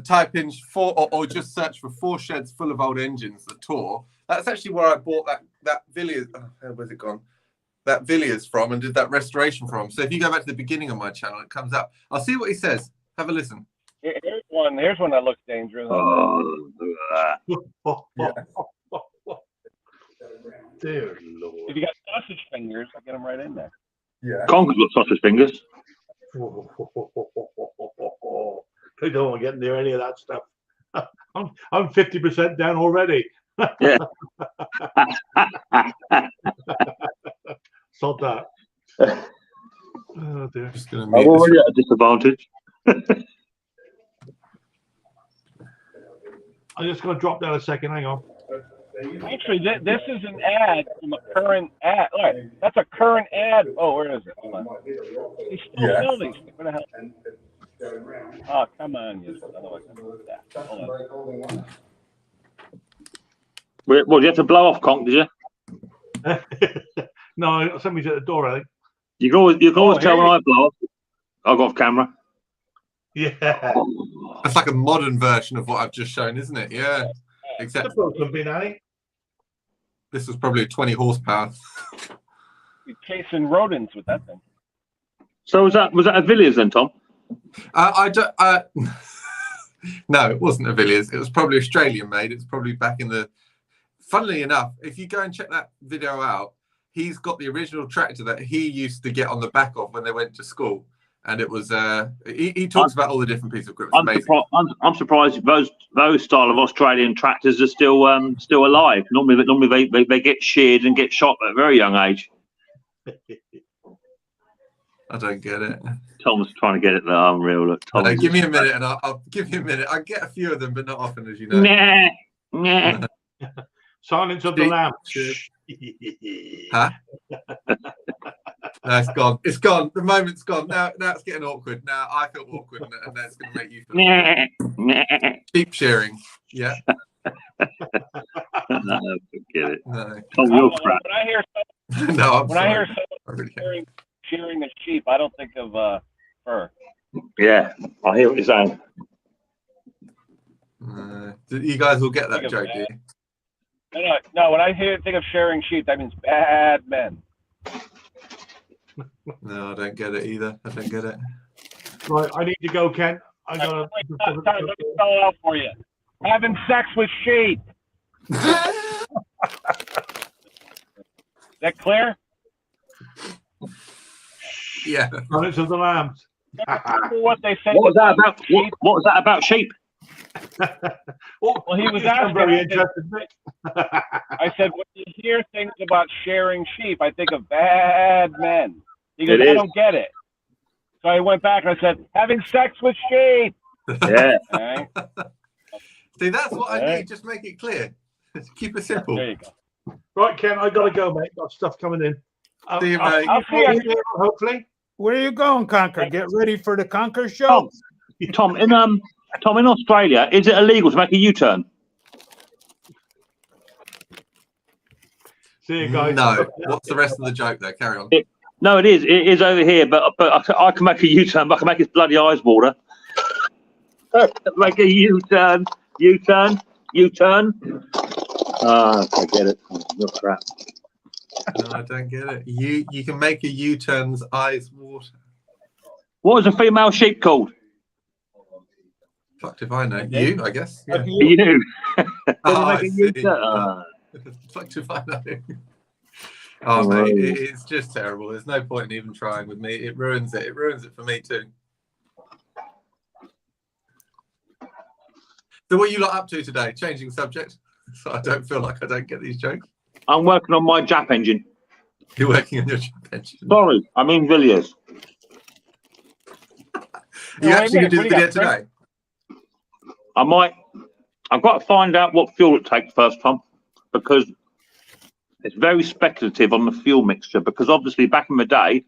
type in or just search for 4 sheds full of old engines, the tour. That's actually where I bought that Villiers. Where's it gone? That Villiers from and did that restoration from. So if you go back to the beginning of my channel, it comes up. I'll see what he says. Have a listen. Here's one that looks dangerous. Yeah. Dear Lord. If you got sausage fingers, I'll get them right in there. Yeah. Conker's got sausage fingers. I don't want to get near any of that stuff. I'm 50% down already. Yeah. Sod that. Oh dear. Just gonna I'm mute this. already at a disadvantage. I'm just going to drop down a second. Hang on. Actually, this is an ad from a current ad. Look, that's a current ad. Oh, where is it? Hold on. He's still building. What the hell? Oh, come on. You Hold on. Well, you have to blow off, Conk, did you? No, somebody's at the door, I think. You can always tell when I blow off. I've got off camera. Yeah. That's like a modern version of what I've just shown, isn't it? Yeah. Except this was probably 20 horsepower. You're chasing rodents with that thing. So was that a Villiers then, Tom? I don't. No, it wasn't a Villiers. It was probably Australian made. It's probably back in the. Funnily enough, if you go and check that video out, he's got the original tractor that he used to get on the back of when they went to school, and it was. He talks about all the different pieces of equipment. I'm surprised those style of Australian tractors are still alive. Normally they get sheared and get shot at a very young age. I don't get it. Tom's trying to get it. Unreal. Look, no, give me a minute, and I'll give you a minute. I get a few of them, but not often, as you know. Nah. Silence of the Lambs. Huh? No, it's gone. It's gone. The moment's gone. Now it's getting awkward. Now I feel awkward, and that's going to make you feel cheap sharing. Yeah. No, forget it. No. Tom, you're crap. When I hear someone, No, I'm when sorry. I hear someone shearing a sheep, I don't think of fur. Yeah, I hear what you're saying. You guys will get that joke, do you? No. When I think of shearing sheep, that means bad men. No, I don't get it either. I don't get it. Right, I need to go, Ken. I got Let me spell it out for you. Having sex with sheep. Is that clear? Yeah. Silence of the Lambs. What they say. What was that about? What was that about sheep? Well, he was asking. Very interested. I said, when you hear things about sharing sheep, I think of bad men. He goes, I don't get it. So I went back and I said, having sex with sheep. Yeah. Right. See, that's what I need. Just make it clear. Keep it simple. There you go. Right, Ken, I got to go, mate. Got stuff coming in. See you, mate. I'll see you. Hopefully. Where are you going, Conker? Get ready for the Conker show. Tom, in Australia, is it illegal to make a U-turn? See you guys. No. What's the rest of the joke there? Carry on. No, it is. It is over here, but I can make a U-turn. But I can make his bloody eyes water. Make a U-turn. U-turn. I get it. You're crap. No, I don't get it. You can make a U-turn's eyes water. What is a female sheep called? Fucked if I know. You, I guess. Yeah. You. Oh, Make a U-turn. Fucked if I know. Oh, mate, it's just terrible. There's no point in even trying with me. It ruins it. It ruins it for me too. So what are you lot up to today? Changing subject, so I don't feel like I don't get these jokes. I'm working on my Jap engine. You're working on your Jap engine. Sorry, I mean Villiers. You actually going to do the video today? I might. I've got to find out what fuel it takes first, Tom, because it's very speculative on the fuel mixture. Because obviously, back in the day,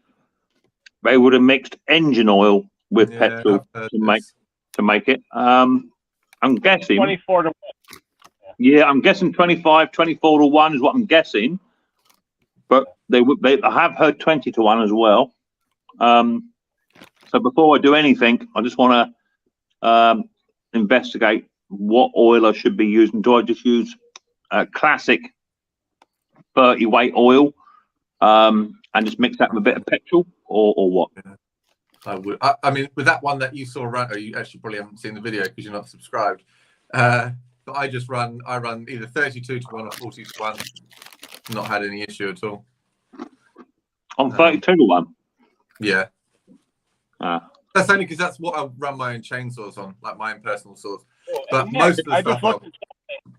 they would have mixed engine oil with petrol to make it. I'm guessing 24 to 1. Yeah, I'm guessing 25, 24 to 1 is what I'm guessing. But I have heard 20 to 1 as well. So before I do anything, I just want to investigate what oil I should be using. Do I just use classic 30 weight oil and just mix that with a bit of petrol, or what? I would. I mean, with that one that you saw run, or you actually probably haven't seen the video because you're not subscribed. But I run either 32 to 1 or 40 to 1. Not had any issue at all. On 32 to 1. Yeah. That's only because that's what I run my own chainsaws on, like my own personal saws. But Nick, most of the I stuff just looked at something.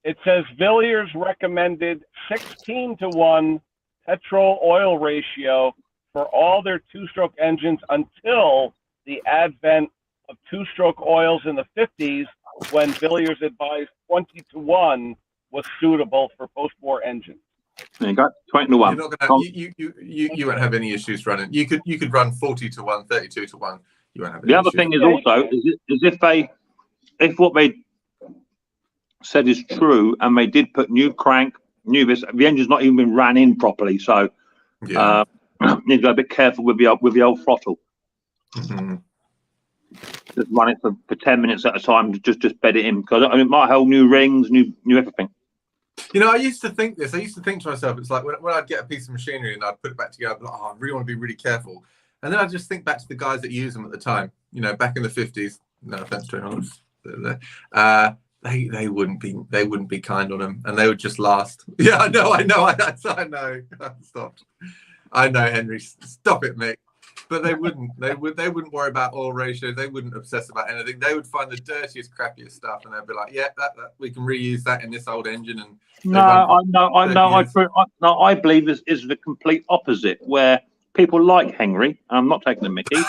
It says Villiers recommended 16-to-1 petrol oil ratio for all their two-stroke engines until the advent of two-stroke oils in the 50s, when Villiers advised 20-to-1 was suitable for post-war engines. There you go, 20-to-1. You're not gonna, you won't have any issues running. You could run 40-to-1, 32-to-1. You won't have any The other issues. thing is also is if what they said is true, and they did put new crank, new this, the engine's not even been ran in properly, so Yeah. need to go a bit careful with the old throttle. Mhm. Just run it for 10 minutes at a time, just bed it in, because I mean, my whole new rings, new everything. You know, I used to think this. I used to think to myself, it's like when I'd get a piece of machinery and I'd put it back together, I'd be like, oh, I really want to be really careful. And then I just think back to the guys that use them at the time. You know, back in the 50s. No offense to anyone, they wouldn't be kind on them, and they would just last. Yeah, I know. I know. Stop. I know, Henry. Stop it, mate. But they wouldn't. They wouldn't worry about oil ratio. They wouldn't obsess about anything. They would find the dirtiest, crappiest stuff, and they'd be like, "Yeah, that we can reuse that in this old engine." And I believe this is the complete opposite, where people like Henry. I'm not taking the Mickey.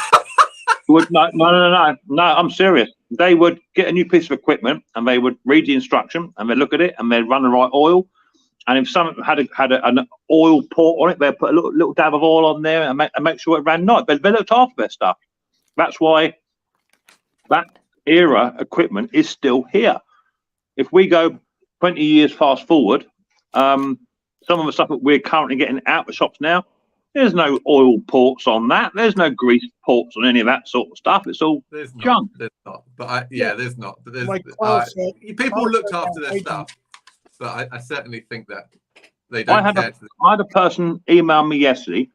No. I'm serious. They would get a new piece of equipment, and they would read the instruction, and they'd look at it, and they'd run the right oil. And if someone had an oil port on it, they'd put a little dab of oil on there and make sure it ran nice. But they looked after their stuff. That's why that era equipment is still here. If we go 20 years fast forward, some of the stuff that we're currently getting out of the shops now, there's no oil ports on that. There's no grease ports on any of that sort of stuff. It's all junk. There's not. But there's not. But there's People looked after their stuff. But I certainly think that they don't care. I had a person email me yesterday.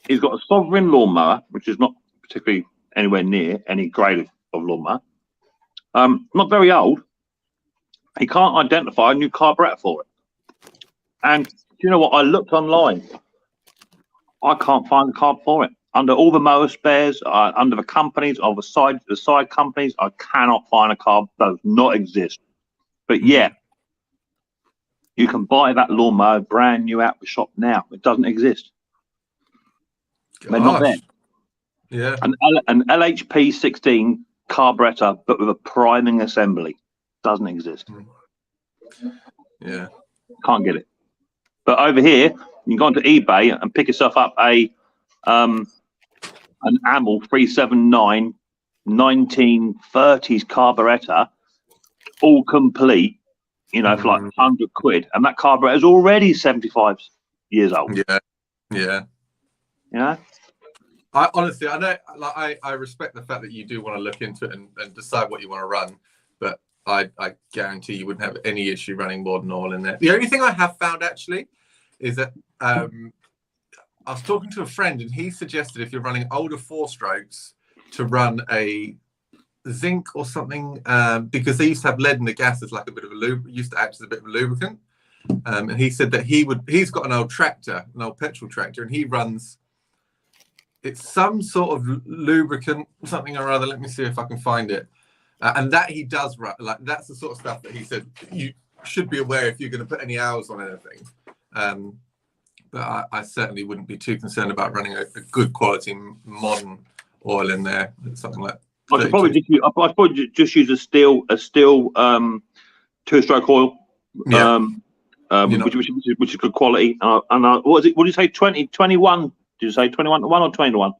He's got a Sovereign lawnmower, which is not particularly anywhere near any grade of lawnmower. Not very old. He can't identify a new carburetor for it. And you know what? I looked online. I can't find the carb for it. Under all the mower spares, under the companies, of the side companies, I cannot find a carb. Does not exist. But yeah. You can buy that lawnmower brand new out the shop now. It doesn't exist. They're not there. Yeah. An LHP 16 carburetor, but with a priming assembly, doesn't exist. Yeah. Can't get it. But over here, you can go onto eBay and pick yourself up an Amel 379 1930s carburetor, all complete. You know, for like 100 quid, and that carburetor is already 75 years old. Yeah, yeah. You know, I honestly, I know, like, I respect the fact that you do want to look into it and decide what you want to run, but I guarantee you wouldn't have any issue running modern oil in there. The only thing I have found actually is that I was talking to a friend, and he suggested if you're running older 4-strokes to run a zinc or something, because they used to have lead in the gas as like a bit of a used to act as a bit of a lubricant. And he said that he's got an old tractor, an old petrol tractor, and he runs, it's some sort of lubricant, something or other. Let me see if I can find it. And that he does run, like that's the sort of stuff that he said you should be aware if you're going to put any hours on anything. But I certainly wouldn't be too concerned about running a good quality modern oil in there, something like. I'd probably just use a steel 2-stroke oil, which is good quality. What was it? What did you say? 21? Did you say 21 to 1 or 20 to 1?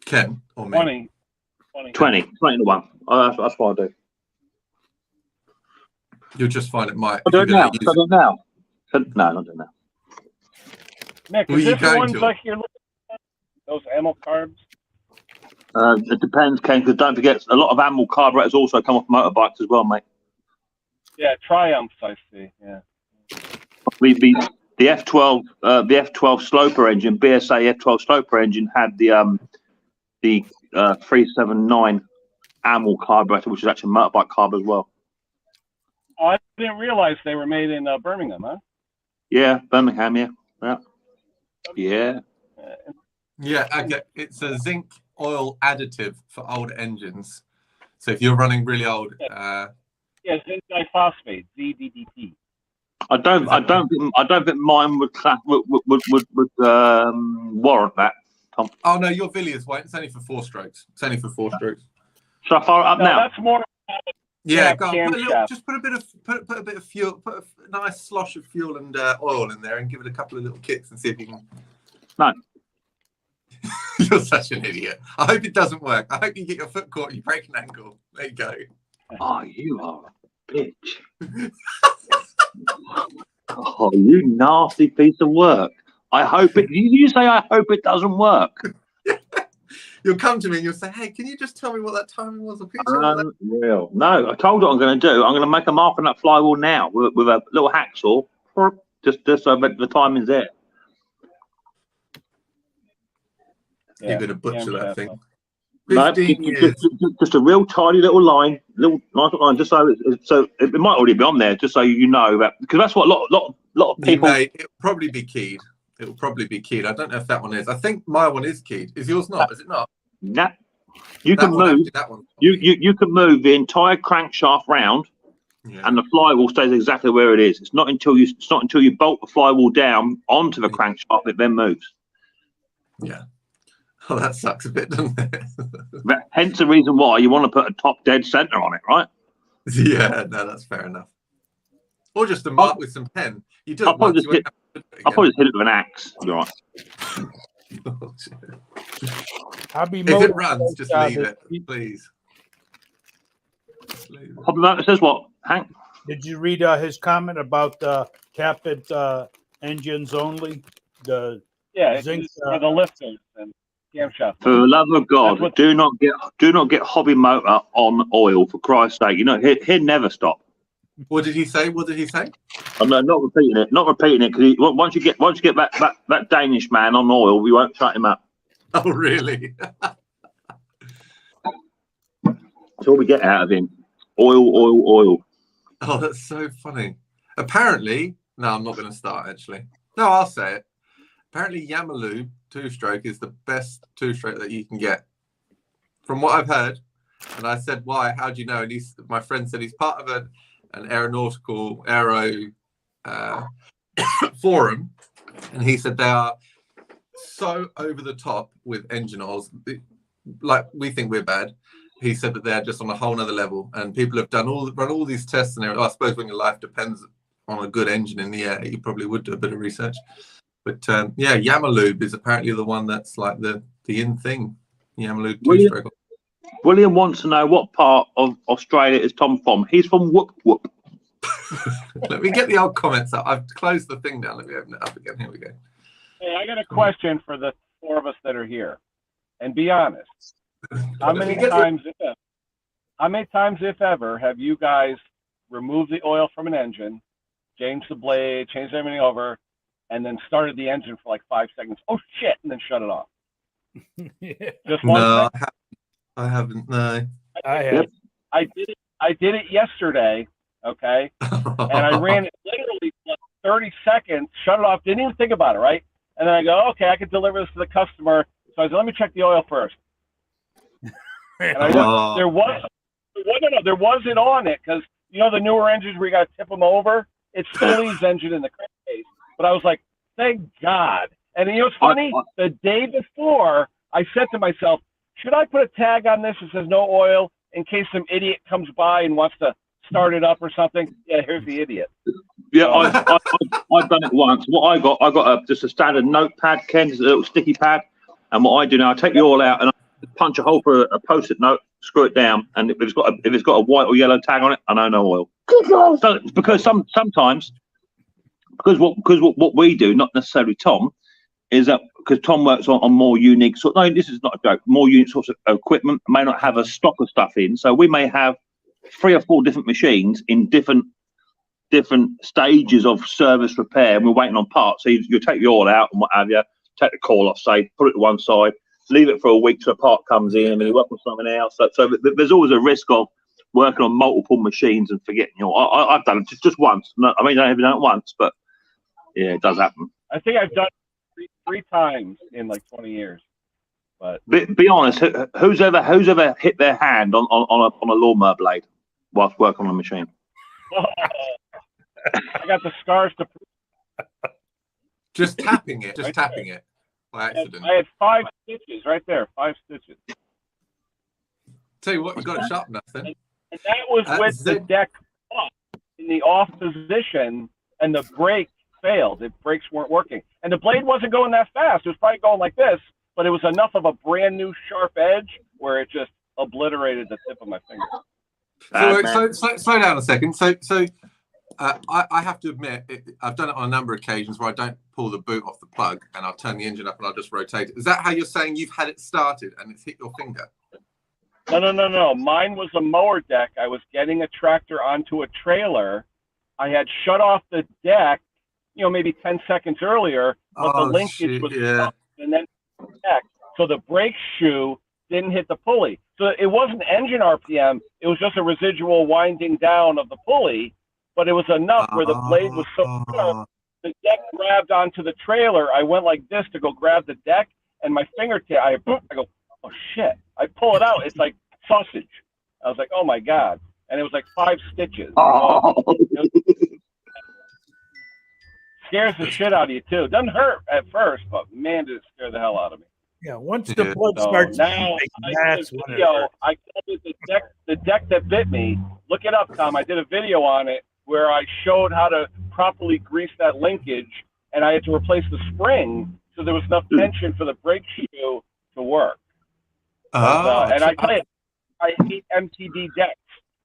Ken or me? 20 to 1. That's what I do. You'll just find it might. I do it now. No, not doing that. Nick, is this the ones like you're looking at? Those ammo carbs? It depends, Ken, because don't forget, a lot of Amel carburetors also come off motorbikes as well, mate. Yeah, Triumphs, I see. Yeah. The F12, the F12 sloper engine, BSA F12 sloper engine had the 379 Amel carburetor, which is actually a motorbike carb as well. Oh, I didn't realize they were made in Birmingham, huh? Yeah, Birmingham, yeah. Yeah, okay. It's a zinc oil additive for old engines. So if you're running really old, zinc diphosphate, ZDDT. I don't think mine would warrant that, Tom. Oh no, your Villiers won't. It's only for 4 strokes. It's only for 4 strokes. Shall I fire it up now? That's more. Yeah, go on. Just put a bit of fuel, put a nice slosh of fuel and oil in there, and give it a couple of little kicks and see if you can. No. You're such an idiot. I hope it doesn't work. I hope you get your foot caught and you break an ankle. There you go. Oh, you are a bitch. Oh, you nasty piece of work. I hope it. You say I hope it doesn't work. You'll come to me and you'll say, "Hey, can you just tell me what that timing was?" Unreal. No, I told you what I'm going to do. I'm going to make a mark on that flywheel now with a little hacksaw, just so the timing's there. Yeah, you're going to butcher that thing. No, just a real tidy little line, nice little line, just so it might already be on there, just so you know that, because that's what a lot of people. It'll probably be keyed. It'll probably be keyed. I don't know if that one is. I think my one is keyed. Is yours not? Is it not? Nah. You can move. That one. You can move the entire crankshaft round, and the flywheel stays exactly where it is. It's not until you bolt the flywheel down onto the crankshaft it then moves. Yeah. Oh, that sucks a bit, doesn't it? Hence the reason why you want to put a top dead center on it, right? Yeah, no, that's fair enough. Or just a mark with some pen. You do. I'll probably just hit it with an axe. You're right. If it runs, just leave it, please. It says what, Hank? Did you read his comment about captive engines only? The zinc for the lifters and camshaft. For the love of God, do not get hobby motor on oil, for Christ's sake. You know, he'll never stop. What did he say? I'm not repeating it. Not repeating it, because once you get that Danish man on oil, we won't shut him up. Oh, really? That's all we get out of him. Oil. Oh, that's so funny. Apparently, no, I'm not going to start, actually. No, I'll say it. Apparently, Yamalube 2-stroke is the best 2-stroke that you can get. From what I've heard, and I said, why? How do you know? And my friend said he's part of an aeronautical forum, and he said they are so over the top with engine oils, like we think we're bad. He said that they're just on a whole nother level, and people have run all these tests, and I suppose when your life depends on a good engine in the air, you probably would do a bit of research. But yeah, Yamalube is apparently the one that's like the in thing. Yamalube 2-stroke. William wants to know what part of Australia is Tom from. He's from Whoop Whoop. Let me get the old comments up. I've closed the thing down. Let me open it up again. Here we go. Hey, I got a question for the 4 of us that are here. And be honest. How many times, if ever, have you guys removed the oil from an engine, changed the blade, changed everything over, and then started the engine for like 5 seconds? Oh shit! And then shut it off. Just one. No, I haven't. No, I have. I did it yesterday. Okay, and I ran it literally like 30 seconds, shut it off, didn't even think about it, right? And then I go, okay, I can deliver this to the customer. So I said, let me check the oil first. And I looked, there wasn't on it, because you know the newer engines where you got to tip them over. It's Philly's engine in the crankcase. But I was like, thank God. And you know what's funny? The day before, I said to myself, should I put a tag on this that says no oil in case some idiot comes by and wants to start it up or something? Yeah, here's the idiot. Yeah, I've done it once. What I got just a standard notepad, Ken, just a little sticky pad. And what I do now, I take it all out and I punch a hole for a post-it note, screw it down, and if it's got a white or yellow tag on it, I know no oil. So, because sometimes what we do, not necessarily Tom, is that because Tom works on more unique this is not a joke, more unique sorts of equipment, may not have a stock of stuff in. So we may have 3 or 4 different machines in different stages of service repair, and we're waiting on parts. So you take the oil out and what have you, take the coil off, say, put it to one side, leave it for a week so a part comes in, and then you work on something else. So there's always a risk of working on multiple machines and forgetting I've done it just once. No, I mean, I haven't done it once, but yeah, it does happen. I think I've done it 3 times in like 20 years. But be honest, who's ever hit their hand on a lawnmower blade whilst working on a machine? I got the scars to prove. Just tapping it by accident. I had 5 stitches right there, 5 stitches. Tell you what, you got it sharp enough then. And that was with the deck up in the off position, and the brake failed. The brakes weren't working, and the blade wasn't going that fast. It was probably going like this, but it was enough of a brand new sharp edge where it just obliterated the tip of my finger. So slow down a second. So I have to admit, I've done it on a number of occasions where I don't pull the boot off the plug and I'll turn the engine up and I'll just rotate it. Is that how you're saying you've had it started and it's hit your finger? No. Mine was a mower deck. I was getting a tractor onto a trailer. I had shut off the deck, maybe 10 seconds earlier, but the linkage was up and then the deck. So the brake shoe didn't hit the pulley. So it wasn't engine RPM. It was just a residual winding down of the pulley, but it was enough where the blade was so sharp. The deck grabbed onto the trailer. I went like this to go grab the deck, and my fingertip, I go, oh shit. I pull it out. It's like sausage. I was like, oh my God. And it was like 5 stitches. Scares the shit out of you too. Doesn't hurt at first, but man, did it scare the hell out of me. Yeah, once the blood starts, now I called it the deck that bit me. Look it up, Tom. I did a video on it where I showed how to properly grease that linkage, and I had to replace the spring so there was enough tension for the brake shoe to work. And I tell you, I hate MTD decks.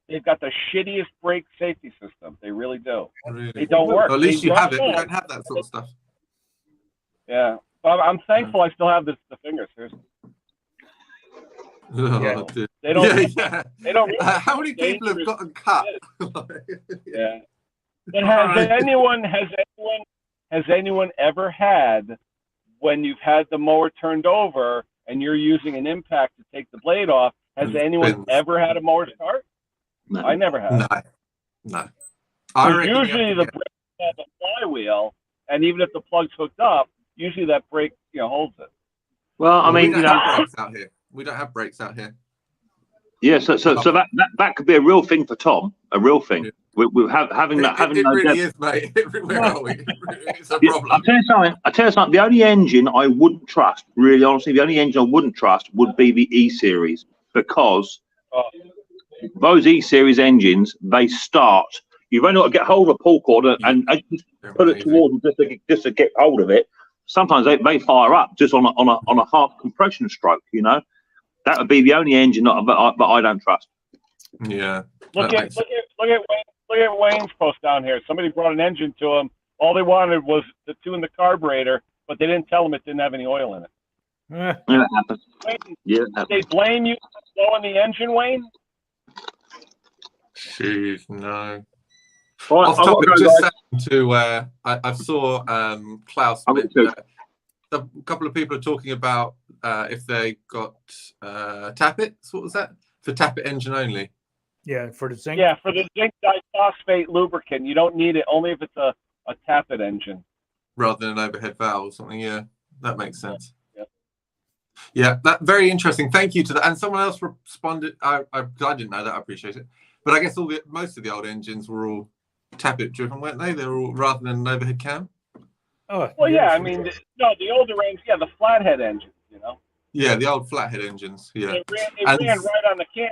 They've got the shittiest brake safety system. They really do. Really? They don't work. Well, at least you have it. We don't have that sort of stuff. Yeah. But I'm thankful I still have the fingers. Seriously. Oh, they don't. Yeah. They don't. How many people have gotten cut? Yeah. But has anyone ever had, when you've had the mower turned over and you're using an impact to take the blade off, has anyone ever had a mower start? No. I never have. No. Usually the brake has a flywheel, and even if the plug's hooked up, usually that brake holds it. Well, I mean, we don't have brakes out here. We don't have brakes out here. Yeah, so that could be a real thing for Tom, a real thing. Yeah. We having that. It really is, mate. Where are we? It's a problem. I'll tell you something. The only engine I wouldn't trust, really honestly, the only engine I wouldn't trust would be the E-Series, because those E-Series engines, they start. You've only got to get hold of a pull cord and just put it towards them just to get hold of it. Sometimes they fire up just on a half compression stroke. That would be the only engine that I don't trust. Yeah. Look at Wayne's post down here. Somebody brought an engine to him. All they wanted was to tune the carburetor, but they didn't tell him it didn't have any oil in it. Yeah, that happens. Wayne, yeah. Did they blame you for blowing the engine, Wayne? Jeez, no. Well, Off topic, just to I saw Klaus. A couple of people are talking about if they got Tappets. What was that? For Tappet engine only. Yeah, for the zinc. Yeah, for the zinc diphosphate lubricant, you don't need it. Only if it's a Tappet engine. Rather than an overhead valve or something. Yeah, that makes sense. Yeah, that very interesting. Thank you to that. And someone else responded. I didn't know that. I appreciate it. But I guess most of the old engines were all Tappet driven, weren't they? They were all rather than an overhead cam. Oh, well, yeah. I mean, the older engines, the flathead engines, Yeah, the old flathead engines. Yeah. It ran right on the cam.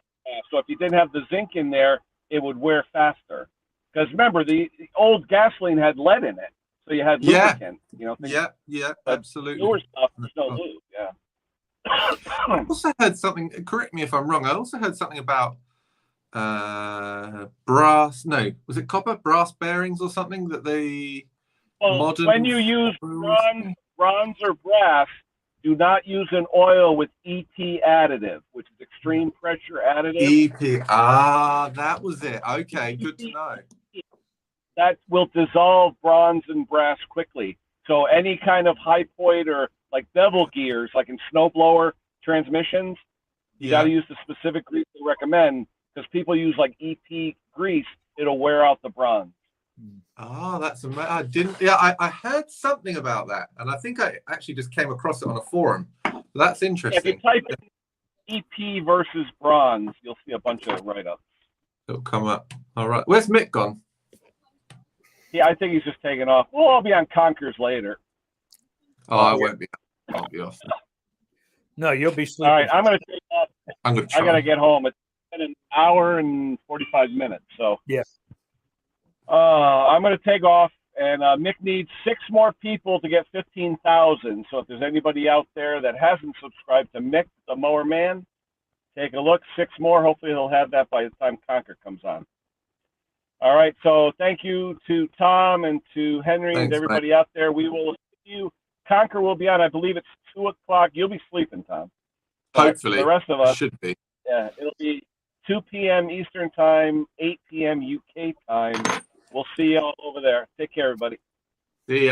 So if you didn't have the zinc in there, it would wear faster. Because remember, the old gasoline had lead in it, so you had lubricant. Yeah, absolutely. Newer stuff, there's no lube. Yeah. I also heard something. Correct me if I'm wrong. I also heard something about brass. No, was it copper? Brass bearings or something that they. Well, when you use bronze or brass, do not use an oil with ET additive, which is extreme pressure additive. EP. That was it. Okay, good to know. That will dissolve bronze and brass quickly. So any kind of high point or like bevel gears, like in snowblower transmissions, you got to use the specific grease they recommend, because people use like EP grease, it'll wear out the bronze. Oh, that's amazing. I heard something about that, and I think I actually just came across it on a forum That's If you interesting. type in EP versus bronze, you'll see a bunch of write-ups. It'll come up. All right. Where's Mick gone? Yeah, I think he's just taking off. We'll all be on Conkers later. Oh, I won't be. I'll be off. No, you'll be sleeping. All right, I'm going to take off. I'm going to try. I got to get home. It's been an hour and 45 minutes. So yeah. I'm going to take off. And Mick needs 6 more people to get 15,000. So if there's anybody out there that hasn't subscribed to Mick, the Mower Man, take a look. 6 more. Hopefully he'll have that by the time Conker comes on. All right. So thank you to Tom and to Henry and everybody out there. We will see you. Conker will be on. I believe it's 2 o'clock. You'll be sleeping, Tom. But hopefully. The rest of us should be. Yeah, it'll be 2 p.m. Eastern time, 8 p.m. UK time. We'll see you all over there. Take care, everybody. See ya.